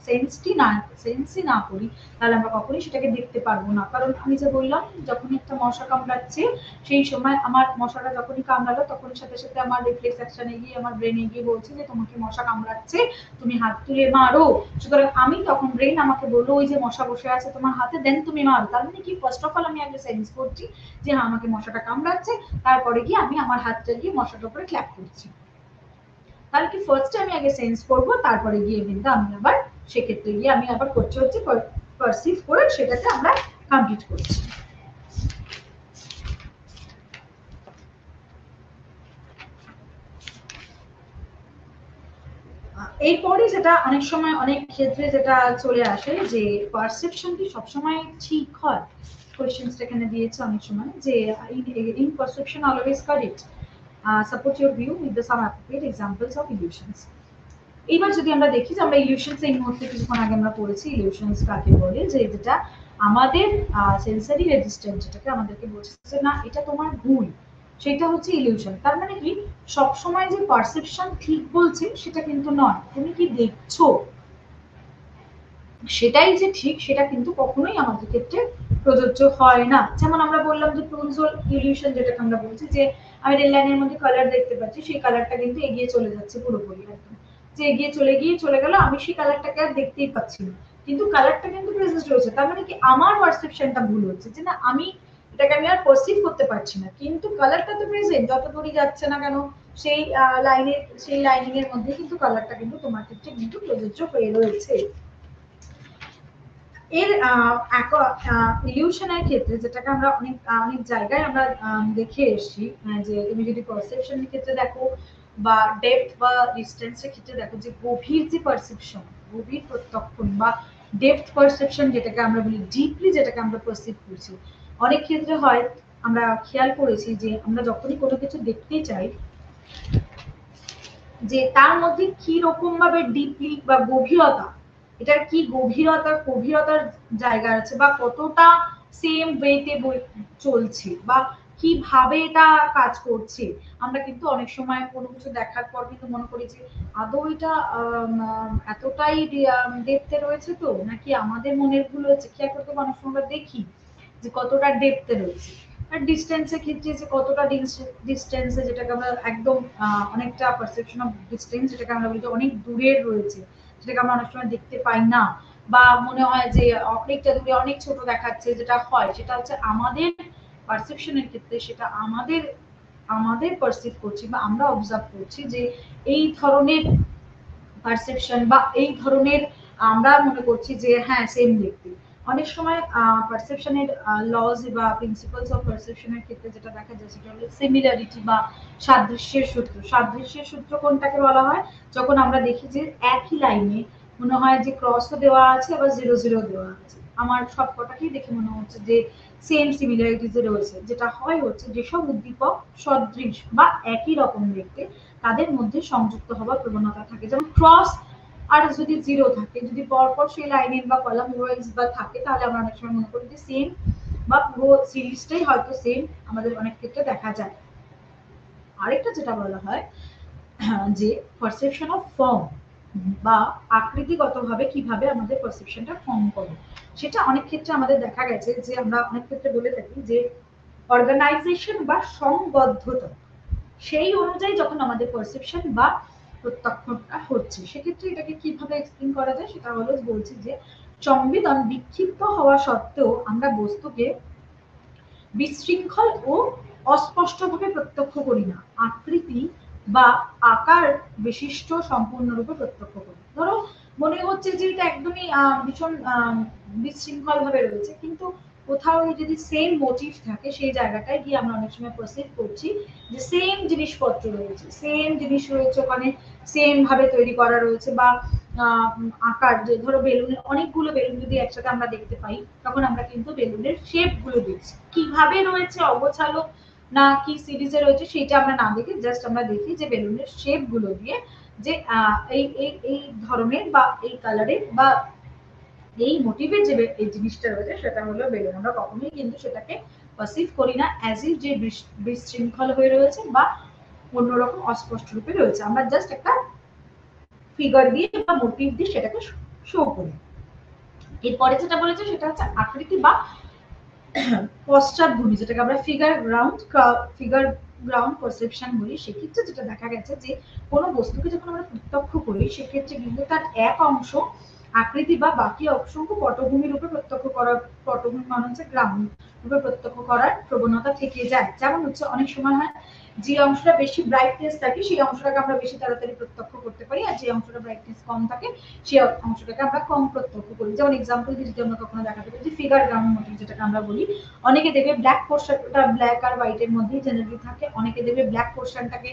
সেন্সই না করি তাহলে আমরা কখনোই সেটাকে দেখতে পারবো না। কারণ আমি যে বললাম যখন একটা মশা কামড়াচ্ছে সেই সময় আমার মশাটা যখনই কামড়ালো তখন সাথে সাথে আমার রিফ্লেক্স অ্যাকশনে গিয়ে আমার ব্রেনে গিয়ে বলছে যে তোমাকে মশা কামড়াচ্ছে, তুমি হাত তুলে মারো। সুতরাং আমি তখন ব্রেন আমাকে বললো ওই যে মশা বসে আছে তোমার হাতে, দেন তুমি মারো। তার মানে কি ফার্স্ট অফ অল আমি আগে সেন্স করছি যে হ্যাঁ আমাকে মশাটা কামড়াচ্ছে, তারপরে গিয়ে আমি আমার হাতটা গিয়ে মশাটার উপরে ক্ল্যাপ করছি। তাহলে কি ফার্স্টে আমি আগে সেন্স করব, তারপরে গিয়ে কিন্তু আমি আবার সেক্ষেত্রে গিয়ে আমি আবার করতে হচ্ছে পারসিভ করে সেটাকে আমরা কমপ্লিট করছি। এরপরে যেটা অনেক সময় অনেক ক্ষেত্রে যেটা চলে আসে যে পারসেপশন কি সবসময় ঠিক হয়, কোয়েশ্চেনসটা এখানে দিয়েছে অনেক সময় যে in perception always correct, support your view with the some appropriate examples of illusions. এইবার যদি আমরা দেখি যে আমরা ইলিউশনস এই মুহূর্তে কিছুক্ষণ আগে আমরা পড়েছি ইলিউশনস কাকে বলে, যে যেটা আমাদের সেন্সরি রেজিস্ট্যান্স যেটাকে আমাদেরকে বলছে যে না এটা তোমার ভুল, সেটা হচ্ছে ইলিউশন। তার মানে কি সবসময় যে পারসেপশন ঠিক বলছে সেটা কিন্তু নয়, তুমি কি দেখছো সেটাই যে ঠিক সেটা কিন্তু কখনোই আমাদের ক্ষেত্রে প্রযোজ্য হয় না। যেমন আমরা বললাম যে প্রুনজল ইলিউশন যেটাকে আমরা বলছি যে আমি রেল লাইনের মধ্যে কালার দেখতে পাচ্ছি, সেই কালারটা কিন্তু এগিয়ে চলে যাচ্ছে পুরোপুরি একদম, যে এগিয়ে চলে গেল, আমি সেই কালারটাকে আর দেখতেই পাচ্ছি না, কিন্তু কালারটা কিন্তু প্রেজেন্ট রয়েছে। তার মানে কি আমার পারসেপশনটা ভুল হচ্ছে যে না আমি এটাকে আমি আর পারসিভ করতে পারছি না, কিন্তু কালারটা তো প্রেজেন্ট, যত দূরই যাচ্ছে না কেন সেই লাইনিং এর মধ্যে কিন্তু কালারটা কিন্তু তোমার ক্ষেত্রে কিন্তু প্রযোজ্য হয়ে রয়েছে। এর ইলিউশনের ক্ষেত্রে যেটাকে আমরা অনেক অনেক জায়গায় আমরা দেখে এসেছি, যে তুমি যদি পারসেপশনের ক্ষেত্রে দেখো বা ডেপথ বা ডিস্টেন্সের ক্ষেত্রে দেখো যে গভীর যে পারসেপশন, গভীর প্রত্যক্ষণ বা ডেপথ পারসেপশন যেটাকে আমরা বলি, ডিপলি যেটাকে আমরা পারসিভ করছি, অনেক ক্ষেত্রে হয় আমরা খেয়াল করেছি যে আমরা যখনই কোনো কিছু দেখতে চাই যে তার মধ্যে কি রকম ভাবে ডিপলি বা গভীরতা, এটার কি গভীরতার জায়গা আছে বা কতটা সেম ওয়েতে চলছে বা কিভাবে এটা কাজ করছে। আমরা কিন্তু অনেক সময় কোনো কিছু দেখার পর কিন্তু মনে করি যে আদৌ এটা এতটাই ডেপথে রয়েছে তো, নাকি আমাদের মনের ভুল হয়েছে, খেয়াল করতে অনেক সময় আমরা দেখি যে কতটা ডেপথে রয়েছে। আর ডিস্টেন্সের ক্ষেত্রে যে কতটা ডিস্টেন্সে, যেটাকে আমরা একদম অনেকটা পারসেপশন অফ ডিস্টেন্স যেটাকে আমরা বলি অনেক দূরের রয়েছে, যেটাকে আমরা অনেক সময় দেখতে পাই না বা মনে হয় যে অনেকটা দূরে অনেক ছোট দেখাচ্ছে, যেটা হয় সেটা হচ্ছে আমাদের পারসেপশনের ক্ষেত্রে সেটা আমাদের পারসিভ করছি বা আমরা অবজার্ভ করছি যে এই ধরনের পারসেপশন বা এই ধরনের আমরা মনে করছি যে হ্যাঁ সেম দেখতে। অনেক সময় পারসেপশনের লজ বা প্রিন্সিপালস অফ পারসেপশনের ক্ষেত্রে যেটা দেখা যায় সেটা হলো সিমিলারিটি বা সাদৃশ্যের সূত্র। সাদৃশ্যের সূত্র কোনটাকে বলা হয়, যখন আমরা দেখি যে একই লাইনে মনে হয় যে ক্রসও দেওয়া আছে আবার 0 0 দেওয়া আছে, আমার সবকটাকেই দেখে মনে হচ্ছে যে সেম সিমিলারিটিস রয়েছে। যেটা হয় হচ্ছে যেসব উদ্দীপক সদৃশ বা একই রকম দেখতে তাদের মধ্যে সংযুক্ত হওয়ার প্রবণতা থাকে। যেমন ক্রস আর যদি 0 থাকে, যদি পরপর সেই লাইনের বা কলাম ওয়াইজ বা থাকে, তাহলে আমরা অনেক সময় মনে করি যে সেম বা পুরো সিরিজটাই হয়তো সেম আমাদের অনেক ক্ষেত্রে দেখা যায়। আরেকটা যেটা বলা হয় যে পারসেপশন অফ ফর্ম বা আকৃতিগতভাবে কিভাবে আমাদের পারসেপশনটা ফর্ম করে, সেটা অনেক ক্ষেত্রে আমাদের দেখা গেছে যে আমরা অনেক ক্ষেত্রে বলে থাকি যে অর্গানাইজেশন বা সংবদ্ধতা, সেই অনুযায়ী যখন আমাদের পারসেপশন বা প্রত্যক্ষটা হচ্ছে, সেক্ষেত্রে এটাকে কিভাবে এক্সপ্লেন করা যায় সেটা হলো বলছি যে সংবেদন বিক্ষিপ্ত হওয়া সত্ত্বেও আমরা বস্তুকে বিশৃঙ্খল ও অস্পষ্টভাবে প্রত্যক্ষ করি না, আকৃতি বা আকার বিশিষ্ট সম্পূর্ণরূপে প্রত্যক্ষ করি। ধরো মনে হচ্ছে যে এটা একদমই ভীষণ বিশৃঙ্খল ভাবে রয়েছে, কিন্তু কোথাও যদি সেম মোটিভ থাকে সেই জায়গাটায় গিয়ে আমরা অনেক সময় পারসিভ করছি যে সেম জিনিসপত্র রয়েছে, সেম জিনিস রয়েছে ওখানে, সেম ভাবে তৈরি করা রয়েছে বা আকার, যে ধরো বেলুনের অনেকগুলো বেলুন যদি একসাথে আমরা দেখতে পাই তখন আমরা কিন্তু বেলুনের শেপ গুলো দেখছি, কিভাবে রয়েছে অগোছালো না কি সিরিজে রয়েছে সেটা আমরা না দেখি, জাস্ট আমরা দেখি যে বেলুনের শেপ গুলো দিয়ে যে এই ধরনের বা এই কালারের বা এই মোটিভের যে এই জিনিসটা রয়েছে সেটা হলো বেলুন। আমরা কখনোই কিন্তু সেটাকে পারসিভ করি না অ্যাজ ইফ যে বিশৃঙ্খল হয়ে রয়েছে বা অন্যরকম অস্পষ্ট রূপে রয়েছে, আমরা জাস্ট একটা ফিগার দিয়ে বা মোটিভ দিয়ে সেটাকে শো করি। এরপরে যেটা বলেছে সেটা হচ্ছে আকৃতি বা পশ্চাৎভূমি, যেটাকে আমরা ফিগার গ্রাউন্ড পারসেপশন বলি। সেক্ষেত্রে যেটা দেখা গেছে যে কোনো বস্তুকে যখন আমরা প্রত্যক্ষ করি সেক্ষেত্রে কিন্তু তার এক অংশ আকৃতি বা বাকি অংশকে পটভূমি রূপে প্রত্যক্ষ করার, পটভূমি মানে হচ্ছে গ্রাউন্ড রূপে প্রত্যক্ষ করার প্রবণতা থেকে যায়। যেমন হচ্ছে অনেক সময় হয় যে অংশটা বেশি ব্রাইটনেস থাকে সেই অংশটাকে আমরা বেশি তাড়াতাড়ি প্রত্যক্ষ করতে পারি, আর যে অংশটা ব্রাইটনেস কম থাকে সেই অংশটাকে আমরা কম প্রত্যক্ষ করি। যেমন এক্সাম্পল দিয়ে যদি আমরা কখনো দেখাতে পারি যে ফিগার গ্রাউন্ড মোটিভ যেটাকে আমরা বলি, অনেকে দেখবে ব্ল্যাক পোর্শনটা ব্ল্যাক আর হোয়াইটের মধ্যেই জেনারেলি থাকে, অনেকে দেখবে ব্ল্যাক পোর্শনটাকে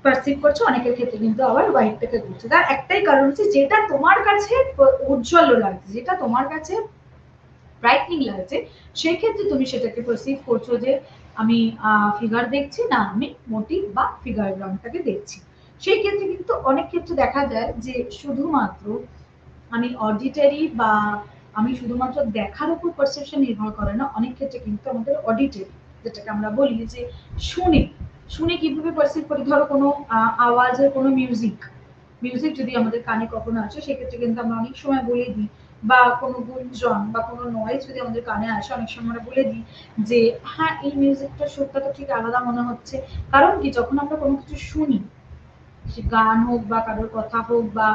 পারসিভ করছে, অনেকের ক্ষেত্রে কিন্তু আবার হোয়াইটটাকে করছে। তার একটাই কারণ হচ্ছে যেটা তোমার কাছে উজ্জ্বল লাগছে, যেটা তোমার কাছে ব্রাইটনিং লাগছে, সেই ক্ষেত্রে তুমি সেটাকে পারসিভ করছো যে আমি ফিগার দেখছি না, আমি মোটিভ বা ফিগার গ্রাউন্ডটাকে দেখছি। সেই ক্ষেত্রে কিন্তু অনেক ক্ষেত্রে দেখা যায় যে শুধুমাত্র আমি অডিটারি বা আমি শুধুমাত্র দেখার উপর পারসেপশন নির্ভর করে না, অনেক ক্ষেত্রে কিন্তু আমাদের অডিটারি যেটাকে আমরা বলি যে শুনে শুনে কিভাবে পারসিভ করি। ধরো কোনো আওয়াজের কোনো মিউজিক যদি আমাদের কানে কখনো আসে সেক্ষেত্রে কিন্তু আমরা অনেক সময় বলে দিই, বা কোনো গুঞ্জন বা কোনো নয়েজ যদি আমাদের কানে আসে অনেক সময় আমরা বলে দিই যে হ্যাঁ এই মিউজিকটার সুরটা তো ঠিক আলাদা মনে হচ্ছে। কারণ কি যখন আমরা কোনো কিছু শুনি, সে গান হোক বা কারোর কথা হোক বা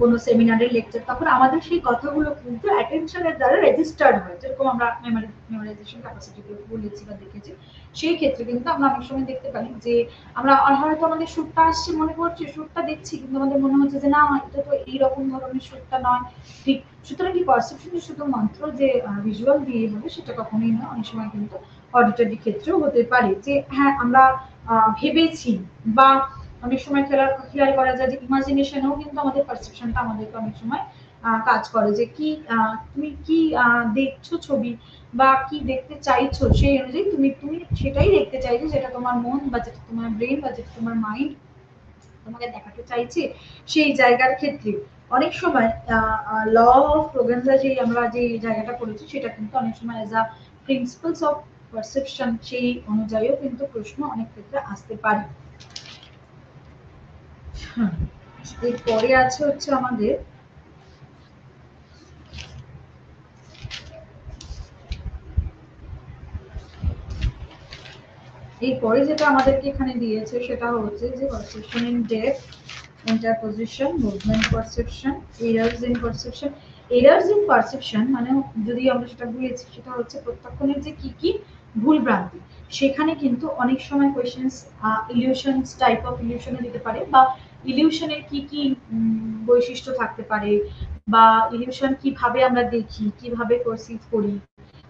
কোনো সেমিনারের লেকচার, তখন আমাদের সেই কথাগুলো কিন্তু অ্যাটেনশনের দ্বারা রেজিস্টার্ড হয়, যেরকম আমরা মেমোরাইজেশন ক্যাপাসিটি বলেছি বা দেখেছি। সেই ক্ষেত্রে কিন্তু আমরা অনেক সময় দেখতে পাই যে আমরা হয়তো আমাদের সুরটা আসছে, মনে করছে সুরটা দেখছি, কিন্তু আমাদের মনে হচ্ছে যে না এটা তো এইরকম ধরনের সুরটা নয় ঠিক। সুতরাং কি পারসেপশন শুধুমাত্র যে ভিজুয়াল দিয়ে হবে সেটা কখনোই নয়, অনেক সময় কিন্তু অডিটরি ক্ষেত্রেও হতে পারে যে হ্যাঁ আমরা ভেবেছি, বা অনেক সময় খেয়াল করা যায় যে ইমাজিনেশনেও কিন্তু আমাদের পারসেপশনটা আমাদেরকে অনেক সময় কাজ করে যে কি তুমি কি দেখছো ছবি বা কি দেখতে চাইছো, সেই অনুযায়ী তুমি তুমি সেটাই দেখতে চাইছো যেটা তোমার মন বা যেটা তোমার ব্রেন বা যেটা তোমার মাইন্ড তোমাকে দেখাতে চাইছে। সেই জায়গার ক্ষেত্রে অনেক সময় ল অফ প্রোগ্রামসে যে আমরা যে জায়গাটা করেছি সেটা কিন্তু অনেক সময় as a principles of perception সেই অনুযায়ীও কিন্তু প্রশ্ন অনেক ক্ষেত্রে আসতে পারে। এরপরে আছে হচ্ছে আমাদের এরপরে যেটা আমাদেরকে এখানে দিয়েছে সেটা হচ্ছে যে perception in depth, interposition, movement perception, errors in perception. Errors in perception মানে যদি আমরা সেটা বলেছি সেটা হচ্ছে প্রত্যক্ষণের যে কি কি ভুল ভ্রান্তি, সেখানে কিন্তু অনেক সময় কোয়েশ্চেন্স ইলিউশনস টাইপ অফ ইলিউশনে দিতে পারে, বা ইলিউশনের কি কি বৈশিষ্ট্য থাকতে পারে, বা ইলিউশন কিভাবে আমরা দেখি, কিভাবে পারসিভ করি,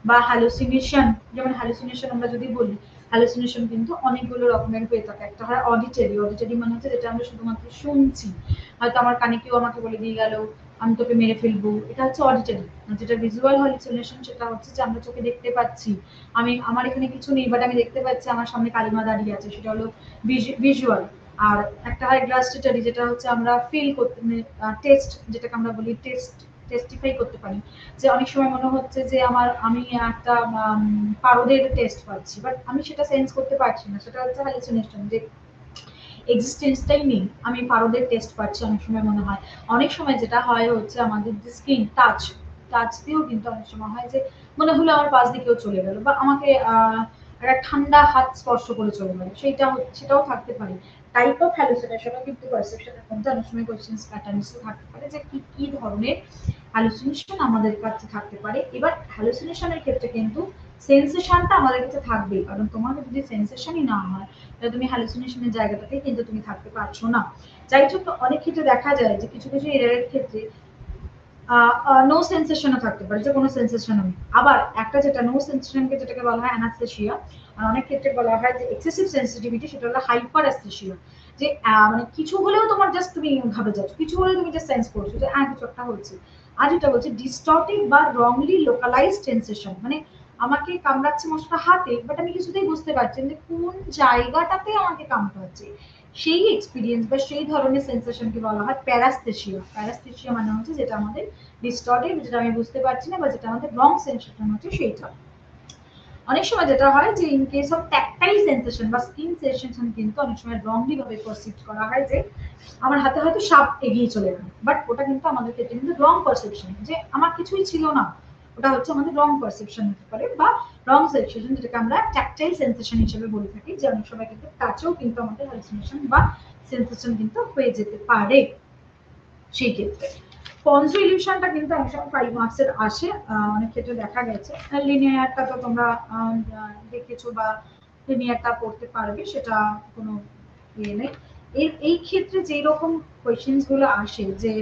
বা হ্যালুসিনেশন। যেমন হ্যালুসিনেশন আমরা যদি বলি, হ্যালুসিনেশন কিন্তু অনেকগুলো রকমের হয়ে থাকে। একটা হয় অডিটারি, অডিটারি মানে হচ্ছে যেটা আমরা শুধুমাত্র শুনছি, হয়তো আমার কানে কেউ আমাকে বলে দিয়ে গেল আমি তোকে মেরে ফেলবো, এটা হচ্ছে অডিটারি। যেটা ভিজুয়াল হ্যালুসিনেশন সেটা হচ্ছে যে আমরা চোখে দেখতে পাচ্ছি, আমি আমার এখানে কিছু নেই বাট আমি দেখতে পাচ্ছি আমার সামনে কালিমা দাঁড়িয়ে আছে, সেটা হলো ভিজুয়াল। আর একটা হয় গ্লাস্টেটারি, যেটা হচ্ছে আমরা ফিল করতে, টেস্ট যেটাকে আমরা বলি টেস্টিফাই করতে পারি, যে অনেক সময় মনে হচ্ছে যে আমি একটা পারদের টেস্ট পাচ্ছি বাট আমি সেটা সেন্স করতে পারছি না, সেটা হচ্ছে হ্যালুসিনেশন, যে এক্সিস্টেন্সটাই নেই, আমি পারদের টেস্ট পাচ্ছি অনেক সময় মনে হয়। অনেক সময় যেটা হয় হচ্ছে আমাদের যে স্কিন টাচ, টাচ দিয়েও কিন্তু অনেক সময় হয় যে মনে হলো আমার পাশ দিয়ে কেউ চলে গেল, বা আমাকে একটা ঠান্ডা হাত স্পর্শ করে চলে গেল, সেটাও থাকতে পারে। টাইপ অফ হ্যালুসিনেশনও কিন্তু পারসেপশনের মধ্যে অনেক সময় কোয়েশ্চেন্স প্যাটার্নসও থাকতে পারে যে কি কি ধরনের হ্যালুসিনেশন আমাদের কাছে থাকতে পারে। এবার হ্যালুসিনেশনের ক্ষেত্রে কিন্তু সেন্সেশনটা আমাদের কাছে থাকবেই, কারণ তোমাকে যদি সেন্সেশনই না হয় তাহলে তুমি হ্যালুসিনেশনের জায়গাটাতে কিন্তু তুমি থাকতে পারছো না। যাই হোক, অনেক ক্ষেত্রে দেখা যায় যে কিছু কিছু এরারের ক্ষেত্রে নো সেন্সেশনও থাকতে পারে, যে কোনো সেন্সেশনও নেই। আবার একটা যেটা নো সেন্সেশনকে যেটাকে বলা হয় অ্যানাস্থেসিয়া, আর অনেক ক্ষেত্রে বলা হয় যে এক্সেসিভ সেন্সিটিভিটি, সেটা হলো হাইপার অ্যাস্থেসিয়া। যে মানে কিছু হলেও তোমার জাস্ট তুমি ভাবে যাচ্ছ, কিছু হলেও তুমি জাস্ট সেন্স করছো যে কিছু একটা হচ্ছে। আর যেটা বলছে ডিস্টর্টেড বা রংলি লোকালাইজড সেন্সেশন, মানে আমাকে কামড়াচ্ছে মশলা হাতে বাট আমি কিছুতেই বুঝতে পারছি যে কোন জায়গাটাতে আমাকে কামড়াচ্ছে, সেই এক্সপিরিয়েন্স বা সেই ধরনের সেন্সেশনকে বলা হয় প্যারাস্থেসিয়া। প্যারাস্থেসিয়া মানে হচ্ছে যেটা আমাদের ডিস্টর্টেড, যেটা আমি বুঝতে পারছি না বা যেটা আমাদের রং সেন্সেশন হচ্ছে সেইটা। অনেক সময় যেটা হয় যে in case of tactile sensation বা স্কিন সেন্সেশন কিন্তু অনেক সময় রংলি ভাবে পারসিভ করা হয় যে আমার হাতে হয়তো সাপ এগিয়ে চলে গেল, বাট ওটা কিন্তু আমাদের ক্ষেত্রে কিন্তু রং পারসেপশন, যে আমার কিছুই ছিল না, ওটা হচ্ছে আমাদের রং পারসেপশন হতে পারে বা রং সেন্সেশন, যেটাকে আমরা ট্যাকটাইল সেন্সেশন হিসেবে বলে থাকি, যে অনেক সময় কিন্তু টাচেও কিন্তু আমাদের হ্যালুসিনেশন বা সেন্সেশন কিন্তু হয়ে যেতে পারে। সেই ক্ষেত্রে পন্স ইলিউশনটা কিন্তু অনেক সময় 5 মার্কসের আসে, অনেক ক্ষেত্রে দেখা গেছে। লিনিয়ারটা তো তোমরা দেখেছো বা লিনিয়ারটা পড়তে পারবে, সেটা কোনো ইয়ে নেই। এই ক্ষেত্রে যেই রকম কোয়েশ্চেন্স গুলো আসে যে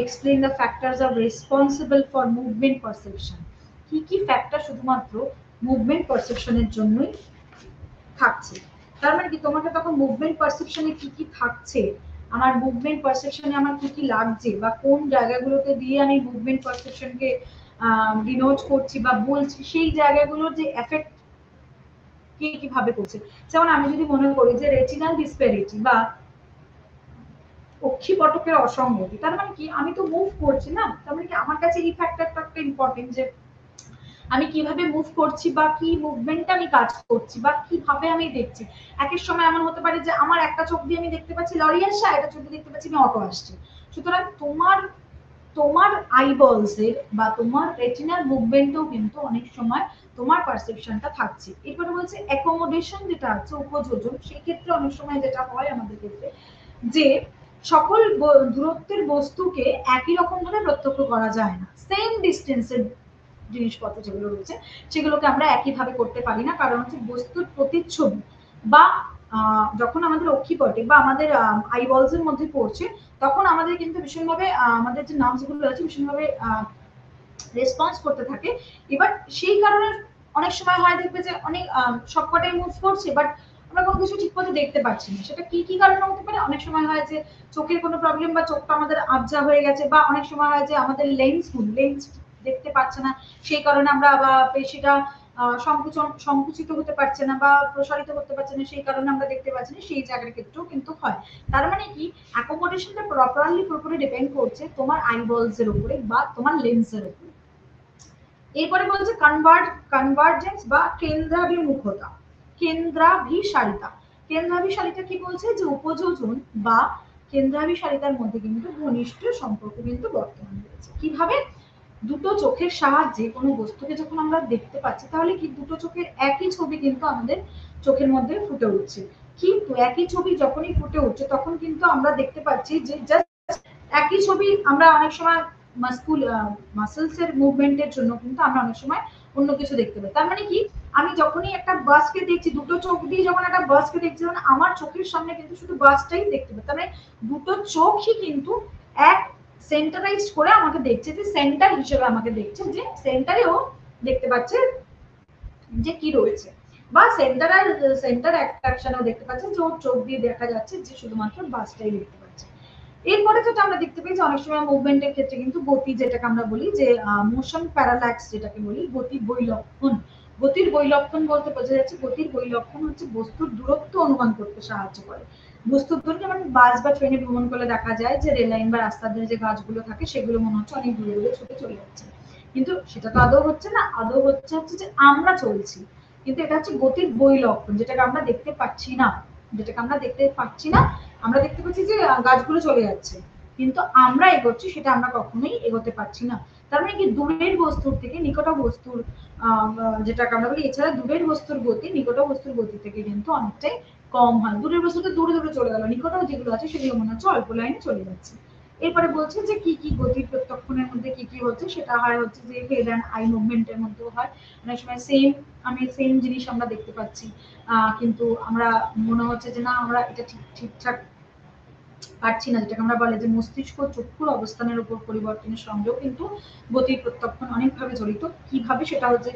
explain the factors R responsible for movement perception, কি কি ফ্যাক্টর শুধুমাত্র মুভমেন্ট পারসেপশনের জন্যই থাকছে, তার মানে কি তোমাকে তখন মুভমেন্ট পারসেপশনে কি কি থাকছে, আমার মুভমেন্ট পারসেপশনে আমার কি কি লাগছে, বা কোন জায়গাগুলোতে দিয়ে আমি মুভমেন্ট পারসেপশনকে ডিনোট করছি বা বলছি, সেই জায়গাগুলোর যে এফেক্ট কি কিভাবে করছে। যেমন আমি যদি মনে করি যে রেটিনাল ডিসপ্যারিটি বা অক্ষিপটকের অসঙ্গতি, তার মানে কি আমি তো মুভ করছি না, তার মানে কি আমার কাছে এই ফ্যাক্টরটা একটা ইম্পর্টেন্ট, যে আমি কিভাবে মুভ করছি বা কি মুভমেন্ট আমি কাজ করছি বা কিভাবে আমি দেখছি। একের সময় এমন হতে পারে যে আমার একটা চোখ দিয়ে আমি দেখতে পাচ্ছি লরি আসছে, একটা চোখ দিয়ে দেখতে পাচ্ছি আমি অটো আসছে। সুতরাং তোমার তোমার আইবলস এর বা তোমার রেটিনাল মুভমেন্টও কিন্তু অনেক সময় তোমার পারসেপশনটা থাকছে। এরপরে বলছে অ্যাকোমোডেশন যেটা আছে উপযোজন, সেই ক্ষেত্রে অনেক সময় যেটা হয় আমাদের ক্ষেত্রে যে সকল দূরত্বের বস্তুকে একই রকম ভাবে প্রত্যক্ষ করা যায় না, সেম ডিস্টেন্সের জিনিসপত্র যেগুলো রয়েছে সেগুলোকে আমরা একইভাবে করতে পারি না, কারণ হচ্ছে বস্তুর প্রতিচ্ছবি বা যখন আমাদের অক্ষিপটে বা আমাদের আইবলস এর মধ্যে পড়ছে, তখন আমাদের কিন্তু ভীষণভাবে আমাদের যে নার্ভস গুলো আছে ভীষণভাবে রেসপন্স করতে থাকে। এবার সেই কারণে অনেক সময় হয় দেখবে যে অনেক সবকটাই মুভ করছে, বাট আমরা কোনো কিছু ঠিক মতো দেখতে পাচ্ছি না। সেটা কি কি কারণে হতে পারে? অনেক সময় হয় যে চোখের কোনো প্রবলেম বা চোখটা আমাদের আবজা হয়ে গেছে, বা অনেক সময় হয় যে আমাদের লেন্স দেখতে পাচ্ছে না, সেই কারণে আমরা বা পেশিটা সংকুচিত হতে পারছে না বা প্রসারিত করতে পারছে না, সেই কারণে আমরা দেখতে পাচ্ছি না, সেই জায়গার ক্ষেত্রেও কিন্তু হয়। তার মানে কি অ্যাকোমোডেশনটা পুরোপুরি ডিপেন্ড করছে তোমার আইবলস এর উপরে বা তোমার লেন্সের উপরে। এরপরে বলছে কনভার্জেন্স বা কেন্দ্রাভিমুখতা, কেন্দ্রাভিসারিতা। কেন্দ্রাভিসারিতা কি বলছে যে উপযোজন বা কেন্দ্রাভিসারিতার মধ্যে কিন্তু ঘনিষ্ঠ সম্পর্ক কিন্তু বর্তমান রয়েছে। কিভাবে? দুটো চোখের সাহায্যে কোনো বস্তুকে যখন আমরা দেখতে পাচ্ছি, তাহলে কি দুটো চোখের একই ছবি কিন্তু আমাদের চোখের মধ্যে ফুটে উঠছে, কিন্তু একই ছবি যখনই ফুটে উঠছে তখন কিন্তু আমরা দেখতে পাচ্ছি যে জাস্ট একই ছবি আমরা অনেক সময় মাসেলস এর মুভমেন্টের জন্য কিন্তু আমরা অনেক সময় অন্য কিছু দেখতে পাই। তার মানে কি আমি যখনই একটা বাসকে দেখছি, দুটো চোখ দিয়ে যখন একটা বাসকে দেখছি, মানে আমার চোখের সামনে কিন্তু শুধু বাসটাই দেখতে পাই। তার মানে দুটো চোখই কিন্তু এক সেন্টারাইজড করে আমাকে দেখছে, যে সেন্টার হিসেবে আমাকে দেখছে, যে সেন্টারেও দেখতে পাচ্ছে যে কি রয়েছে, বা সেন্টার অ্যাট্রাকশনও দেখতে পাচ্ছে, যে ওর চোখ দিয়ে দেখা যাচ্ছে যে শুধুমাত্র বাসটাই দেখতে পাচ্ছে। এরপরে যেটা আমরা দেখতে পাই যে অনেক সময় মুভমেন্টের ক্ষেত্রে কিন্তু গতি, যেটাকে আমরা বলি যে মোশন প্যারাল্যাক্স, যেটাকে বলি গতির বৈলক্ষণ। গতির বৈলক্ষণ বলতে বোঝা যাচ্ছে গতির বৈলক্ষণ হচ্ছে বস্তুর দূরত্ব অনুমান করতে সাহায্য করে। বস্তুর দূরত্ব, যেমন বাস বা ট্রেনে ভ্রমণ করলে দেখা যায় যে রেল লাইন বা রাস্তার ধারে যে গাছগুলো থাকে সেগুলো মনে হচ্ছে অনেক দূরে দূরে ছুটে চলে যাচ্ছে, কিন্তু সেটা তো আদৌ হচ্ছে না। আদৌ হচ্ছে যে আমরা চলছি, কিন্তু এটা হচ্ছে গতির বৈলক্ষণ, যেটাকে আমরা দেখতে পাচ্ছি না। আমরা দেখতে পাচ্ছি যে গাছগুলো চলে যাচ্ছে, কিন্তু আমরা এগোচ্ছি, সেটা আমরা কখনোই এগোতে পারছি না। তার মানে কি দূরের বস্তুর থেকে নিকট বস্তুর যেটাকে আমরা বলি, এছাড়া দূরের বস্তুর গতি নিকট বস্তুর গতি থেকে কিন্তু অনেকটাই কম হয়। দূরের বস্তুতে দূরে দূরে চলে গেল, নিকট যেগুলো আছে সেগুলো মনে হচ্ছে অল্প লাইনে চলে যাচ্ছে। এরপরে বলছে যে কি কি গতি প্রত্যক্ষণের মধ্যে কি কি হচ্ছে, সেটা হয় হচ্ছে যে হেড অ্যান্ড আই মুভমেন্টের মধ্যেও হয়। অনেক সময় সেম জিনিস আমরা দেখতে পাচ্ছি, কিন্তু আমরা মনে হচ্ছে যে না আমরা এটা ঠিকঠাক পারছি না, যেটাকে আমরা বলে যে মস্তিষ্ক চক্ষুর অবস্থানের উপর পরিবর্তনের সঙ্গেও কিন্তু গতির প্রত্যক্ষণ অনেকভাবে জড়িত। কিভাবে? সেটা হচ্ছে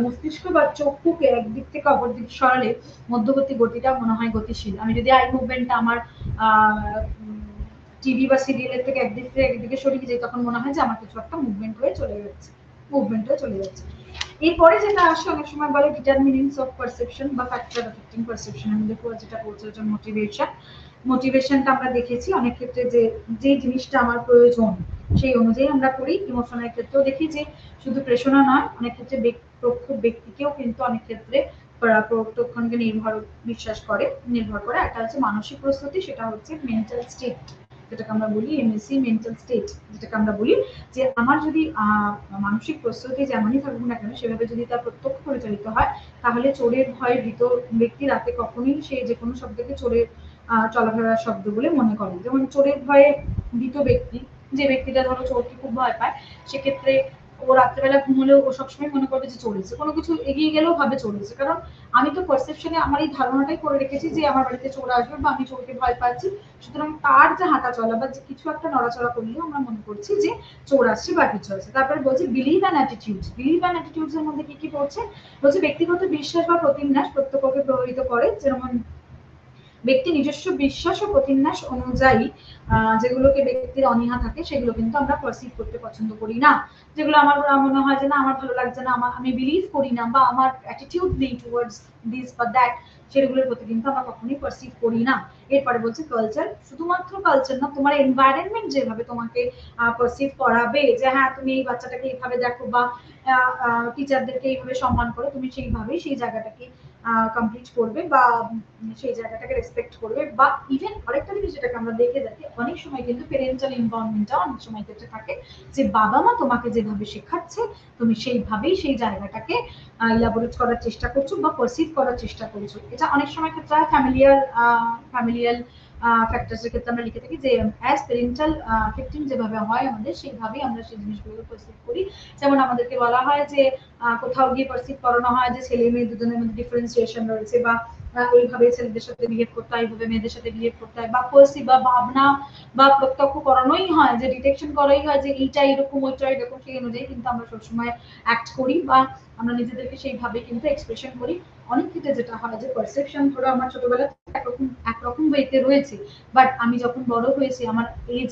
মস্তিষ্ক বা চক্ষুকে একদিক থেকে অপর দিকে সরালে মধ্যবর্তী গতিটা মনে হয় গতিশীল। আমি যদি আই মুভমেন্টটা আমার টিভি বা সিরিয়ালের থেকে একদিক থেকে একদিকে সরিয়ে যাই, তখন মনে হয় যে আমার কিছু একটা মুভমেন্ট হয়ে চলে যাচ্ছে। এরপরে যেটা আসে অনেক সময় বলে ডিটারমিনেন্টস অফ পারসেপশন বা ফ্যাক্টর অ্যাফেক্টিং পারসেপশন। আমাদের যেটা বলছে হচ্ছে মোটিভেশনটা আমরা দেখেছি অনেক ক্ষেত্রে, যে জিনিসটা আমার প্রয়োজন সেই অনুযায়ী আমরা করি। ইমোশনের ক্ষেত্রেও দেখি যে শুধু প্রেরণা নয়, অনেক ক্ষেত্রে পক্ষ ব্যক্তিকেও কিন্তু অনেক ক্ষেত্রে প্রত্যক্ষণকে নির্ভর করে। একটা হচ্ছে মানসিক প্রস্তুতি, সেটা হচ্ছে মেন্টাল স্টেট, যেটাকে আমরা বলি এমএসসি মেন্টাল স্টেট, যেটাকে আমরা বলি যে আমার যদি মানসিক প্রস্তুতি যেমনই থাকুক না কেন, সেভাবে যদি তার প্রত্যক্ষ পরিচালিত হয়, তাহলে চোরের ভয়ে ভীত ব্যক্তি রাতে কখনোই সে যে কোনো শব্দকে চোরের চলাফেরার শব্দ বলে মনে করে। যেমন চোরের ভয়ে ভীত ব্যক্তি, যে ব্যক্তিটা ধরো চোরকে খুব ভয় পায়, সেক্ষেত্রে ও রাত্রেবেলা ঘুমলেও ও সবসময় মনে করবে যে চোর এসেছে, কোনো কিছু এগিয়ে গেলেও ভাবে চোর এসেছে। কারণ আমি তো পারসেপশনে আমার এই ধারণাটাই করে রেখেছি যে আমার বাড়িতে চোর আসবে বা আমি চোরকে ভয় পাচ্ছি, সুতরাং তার যে হাঁটা চলা বা যে কিছু একটা নড়াচড়া করলেও আমরা মনে করছি যে চোর আসছে বা কিছু আছে। তারপরে বলছি believe and attitudes. Believe and attitudes এর মধ্যে কি কি পড়ছে? বলছে ব্যক্তিগত বিশ্বাস বা প্রতিন্যাস প্রত্যক্ষকে প্রভাবিত করে, যেমন ব্যক্তি নিজস্ব বিশ্বাস ও প্রতিন্যাস অনুযায়ী যেগুলোকে ব্যক্তির অনীহা থাকে সেগুলো কিন্তু আমরা পারসিভ করতে পছন্দ করি না। যেগুলো আমার মনে হয় যে না আমার ভালো লাগছে না, আমি বিলিভ করি না বা আমার অ্যাটিটিউড নেই টুয়ার্ডস দিস বা দ্যাট, সেগুলোর প্রতি কিন্তু আমরা কখনোই পারসিভ করি না। এরপরে বলছে কালচার। শুধুমাত্র কালচার না, তোমার এনভায়রনমেন্ট যেভাবে তোমাকে পারসিভ করাবে যে হ্যাঁ তুমি এই বাচ্চাটাকে এইভাবে দেখো বা টিচারদেরকে এইভাবে সম্মান করো, তুমি সেইভাবেই সেই জায়গাটাকে কমপ্লিট করবে বা সেই জায়গাটাকে রেসপেক্ট করবে। বা ইভেন আরেকটা জিনিস যেটাকে আমরা দেখে থাকি অনেক সময় কিন্তু প্যারেন্টাল ইনভলভমেন্টটা অনেক সময় ক্ষেত্রে থাকে, যে বাবা মা তোমাকে যেভাবে শেখাচ্ছে তুমি সেইভাবেই সেই জায়গাটাকে ইলাবোরেট করার চেষ্টা করছো বা পারসিভ করার চেষ্টা করছো। এটা অনেক সময় ক্ষেত্রে ফ্যামিলিয়াল ফ্যাক্টরস এর ক্ষেত্রে আমরা লিখে থাকি যে অ্যাজ প্যারেন্টাল ফিফটিন যেভাবে হয় আমাদের সেইভাবেই আমরা সেই জিনিসগুলোকে পারসিভ করি। যেমন আমাদেরকে বলা হয় যে কোথাও গিয়ে পারসিভ করানো হয় যে ছেলে মেয়ে দুজনের মধ্যে ডিফারেন্সিয়েশন রয়েছে বা এইভাবে ছেলেদের সাথে বিহেভ করতে হয়, এইভাবে মেয়েদের সাথে বিহেভ করতে হয়, বা পারসিভ বা ভাবনা বা প্রত্যক্ষ করানোই হয়, যে ডিটেকশন করাই হয় যে এইটা এরকম ওইটা এরকম, সেই অনুযায়ী কিন্তু আমরা সবসময় অ্যাক্ট করি বা আমরা নিজেদেরকে সেইভাবে কিন্তু এক্সপ্রেশন করি। অনেক ক্ষেত্রে যেটা হয় যে পারসেপশন ধরো আমার ছোটবেলা একরকম ওয়েতে রয়েছে, বাট আমি যখন বড় হয়েছি আমার এজ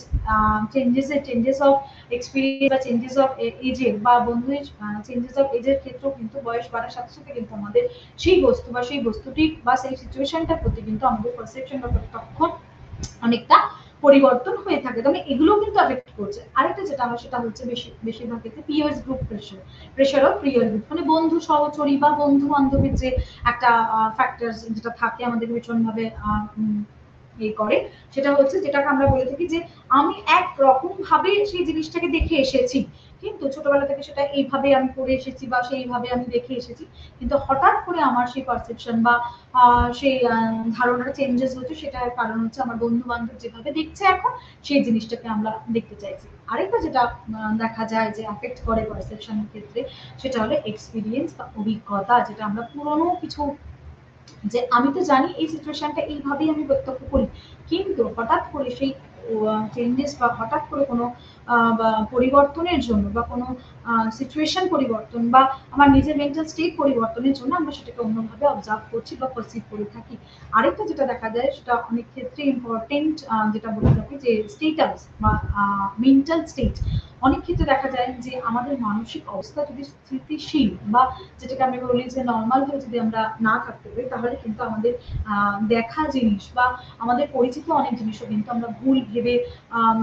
চেঞ্জেস অফ এক্সপিরিয়েন্স বা চেঞ্জেস অফ এজের বা বন্ধুদের চেঞ্জেস অফ এজের ক্ষেত্রেও কিন্তু বয়স বাড়ার সাথে সাথে কিন্তু আমাদের সেই বস্তু বা সেই বস্তুটি বা সেই সিচুয়েশনটার প্রতি কিন্তু আমাদের পারসেপশন বা প্রত্যক্ষ অনেকটা পরিবর্তন হয়ে থাকে। তবে এগুলো কিন্তু এফেক্ট করছে। আরেকটা যেটা আমার সেটা হচ্ছে বেশিরভাগ ক্ষেত্রে peers group pressure of peer group, মানে বন্ধু সহচরী বা বন্ধু বান্ধবের যে একটা ফ্যাক্টর যেটা থাকে আমাদের ভীষণ ভাবে করে, সেটা হচ্ছে যেটাকে আমরা বলে থাকি যে আমি একরকম ভাবে সেই জিনিসটাকে দেখে এসেছি, কিন্তু ছোটবেলা থেকে সেটা এইভাবে আমি পড়ে এসেছি বা সেইভাবে আমি দেখে এসেছি, কিন্তু হঠাৎ করে আমার সেই পারসেপশন বা সেই ধারণাটা চেঞ্জেস হচ্ছে, সেটার কারণ হচ্ছে আমার বন্ধু বান্ধব যেভাবে দেখছে এখন সেই জিনিসটাকে আমরা দেখতে চাইছি। আরেকটা যেটা দেখা যায় যে অ্যাফেক্ট করে পারসেপশনের ক্ষেত্রে, সেটা হলো এক্সপিরিয়েন্স বা অভিজ্ঞতা, যেটা আমরা পুরনো কিছু, যে আমি তো জানি এই সিচুয়েশনটা এইভাবেই আমি প্রত্যক্ষ করি, কিন্তু হঠাৎ করে সেই চেঞ্জেস বা হঠাৎ করে কোনো পরিবর্তনের জন্য বা কোনো সিচুয়েশন পরিবর্তন বা আমার নিজের মেন্টাল স্টেট পরিবর্তনের জন্য আমরা সেটাকে অন্যভাবে অবজার্ভ করছি বা পারসিভ করে থাকি। আরেকটা যেটা দেখা যায় সেটা অনেক ক্ষেত্রে ইম্পর্টেন্ট, যেটা বলে থাকি যে স্টেটাস বা মেন্টাল স্টেট। অনেক ক্ষেত্রে দেখা যায় যে আমাদের মানসিক অবস্থা যদি স্থিতিশীল বা যেটাকে আমি বলি যে নর্মাল ভাবে যদি আমরা না থাকতে পারি, তাহলে কিন্তু আমাদের দেখা জিনিস বা আমাদের পরিচিত অনেক জিনিসও কিন্তু আমরা ভুল ভেবে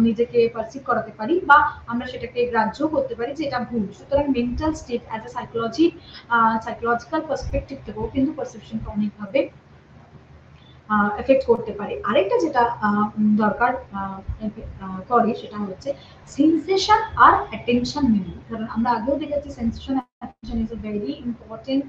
নিজেকে পারসিভ করাতে পারি বা আমরা সেটাকে গ্রাহ্য করতে পারি যে এটা ভুল। সুতরাং mental state as a psychological perspective থেকেও কিন্তু পারসেপশনটা অনেকভাবে এফেক্ট করতে পারে। আরেকটা যেটা দরকার করে সেটা হচ্ছে সেন্সেশন আর অ্যাটেনশন মেমরি। কারণ আমরা আগেও দেখেছি সেন্সেশন আর attention is a very important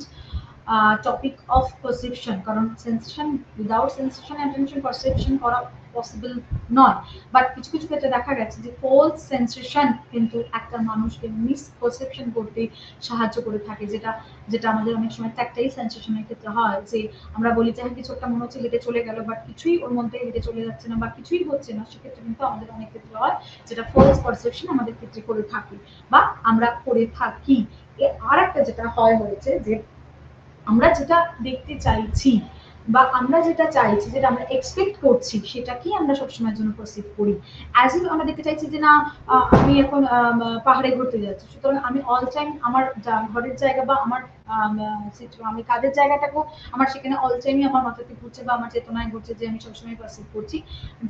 topic of perception, কারণ sensation without sensation attention perception করা পসিবল নয়। বাট কিছু কিছু ক্ষেত্রে দেখা গেছে যে ফলস সেন্সেশন কিন্তু একটা মানুষকে মিস পারসেপশন করতে সাহায্য করে থাকে, যেটা যেটা আমাদের অনেক সময় একটাই সেন্সেশনের ক্ষেত্রে হয় যে আমরা বলি যে হ্যাঁ কিছু একটা মনে হচ্ছে হেঁটে চলে গেল, বাট কিছুই ওর মধ্যে হেঁটে চলে যাচ্ছে না বা কিছুই হচ্ছে না, সেক্ষেত্রে কিন্তু আমাদের অনেক ক্ষেত্রে হয় যেটা ফলস পারসেপশন আমাদের ক্ষেত্রে করে থাকি বা আমরা করে থাকি। আর একটা যেটা হয়েছে যে আমরা যেটা দেখতে চাইছি বা আমরা যেটা চাইছি, যেটা আমরা এক্সপেক্ট করছি, সেটাকেই আমরা সবসময়ের জন্য পারসিভ করি। অ্যাজ ইফ আমরা দেখতে চাইছি যে না আমি এখন পাহাড়ে ঘুরতে যাচ্ছি, সুতরাং আমি অল টাইম আমার ঘরের জায়গা বা আমার আমি কাজের জায়গাটাকেও আমার সেখানে অল টাইমই আমার মাথাতে ঘুরছে বা আমার চেতনায় ঘুরছে যে আমি সবসময় পারসিভ করছি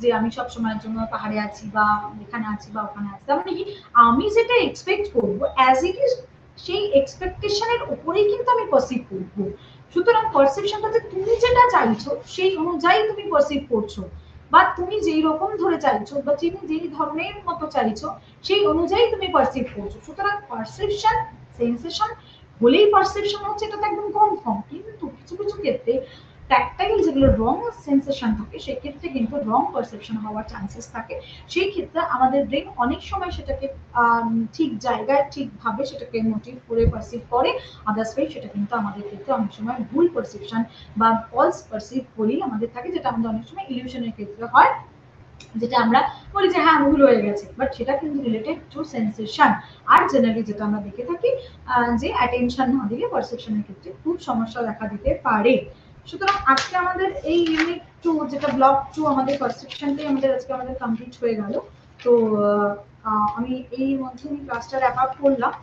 যে আমি সবসময়ের জন্য পাহাড়ে আছি বা এখানে আছি বা ওখানে আছি। তার মানে কি আমি যেটা এক্সপেক্ট করবো অ্যাজ ইট ইজ সেই এক্সপেকটেশনের উপরেই কিন্তু আমি পারসিভ করবো। সুতরাং পারসেপশনটা যে তুমি যেটা চাইছো সেই অনুযায়ী তুমি পারসিভ করছো, বা তুমি যেই রকম ধরে চাইছো বা তুমি যেই ধরনের মতো চাইছো সেই অনুযায়ী তুমি পারসিভ করছো। সুতরাং পারসেপশন সেন্সেশন বলেই পারসেপশন হচ্ছে, এটা তো একদম কনফার্ম। কিন্তু কিছু কিছু ক্ষেত্রে ট্যাকটাইল যেগুলো রং সেন্সেশন থাকে সেক্ষেত্রে কিন্তু রং পারসেপশন হওয়ার চান্সেস থাকে। সেই ক্ষেত্রে আমাদের ব্রেন অনেক সময় সেটাকে ঠিক জায়গায় ঠিকভাবে সেটাকে মোটিভ করে পারসিভ করে, আদার্সওয়াইজ সেটা কিন্তু আমাদের ক্ষেত্রে অনেক সময় ভুল পারসেপশন বা ফলস পারসিভ করি আমাদের থাকে, যেটা আমাদের অনেক সময় ইলিউশনের ক্ষেত্রে হয়, যেটা আমরা বলি যে হ্যাঁ ভুল হয়ে গেছে, বাট সেটা কিন্তু রিলেটেড টু সেন্সেশন। আর জেনারেলি যেটা আমরা দেখে থাকি যে অ্যাটেনশন না দিলে পারসেপশনের ক্ষেত্রে খুব সমস্যা দেখা দিতে পারে। সুতরাং আজকে আমাদের এই ইউনিট 2 যেটা ব্লক 2 আমাদের পারসেপশনটাই আজকে আমাদের কমপ্লিট হয়ে গেল। তো আমি এই মধ্যে ক্লাসটা র‍্যাপ আপ করলাম।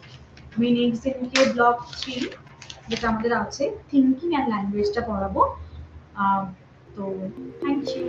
আমি নেক্সট দিনকে ব্লক 3 যেটা আমাদের আছে থিঙ্কিং অ্যান্ড ল্যাঙ্গুয়েজটা পড়াবো। তো থ্যাংক ইউ।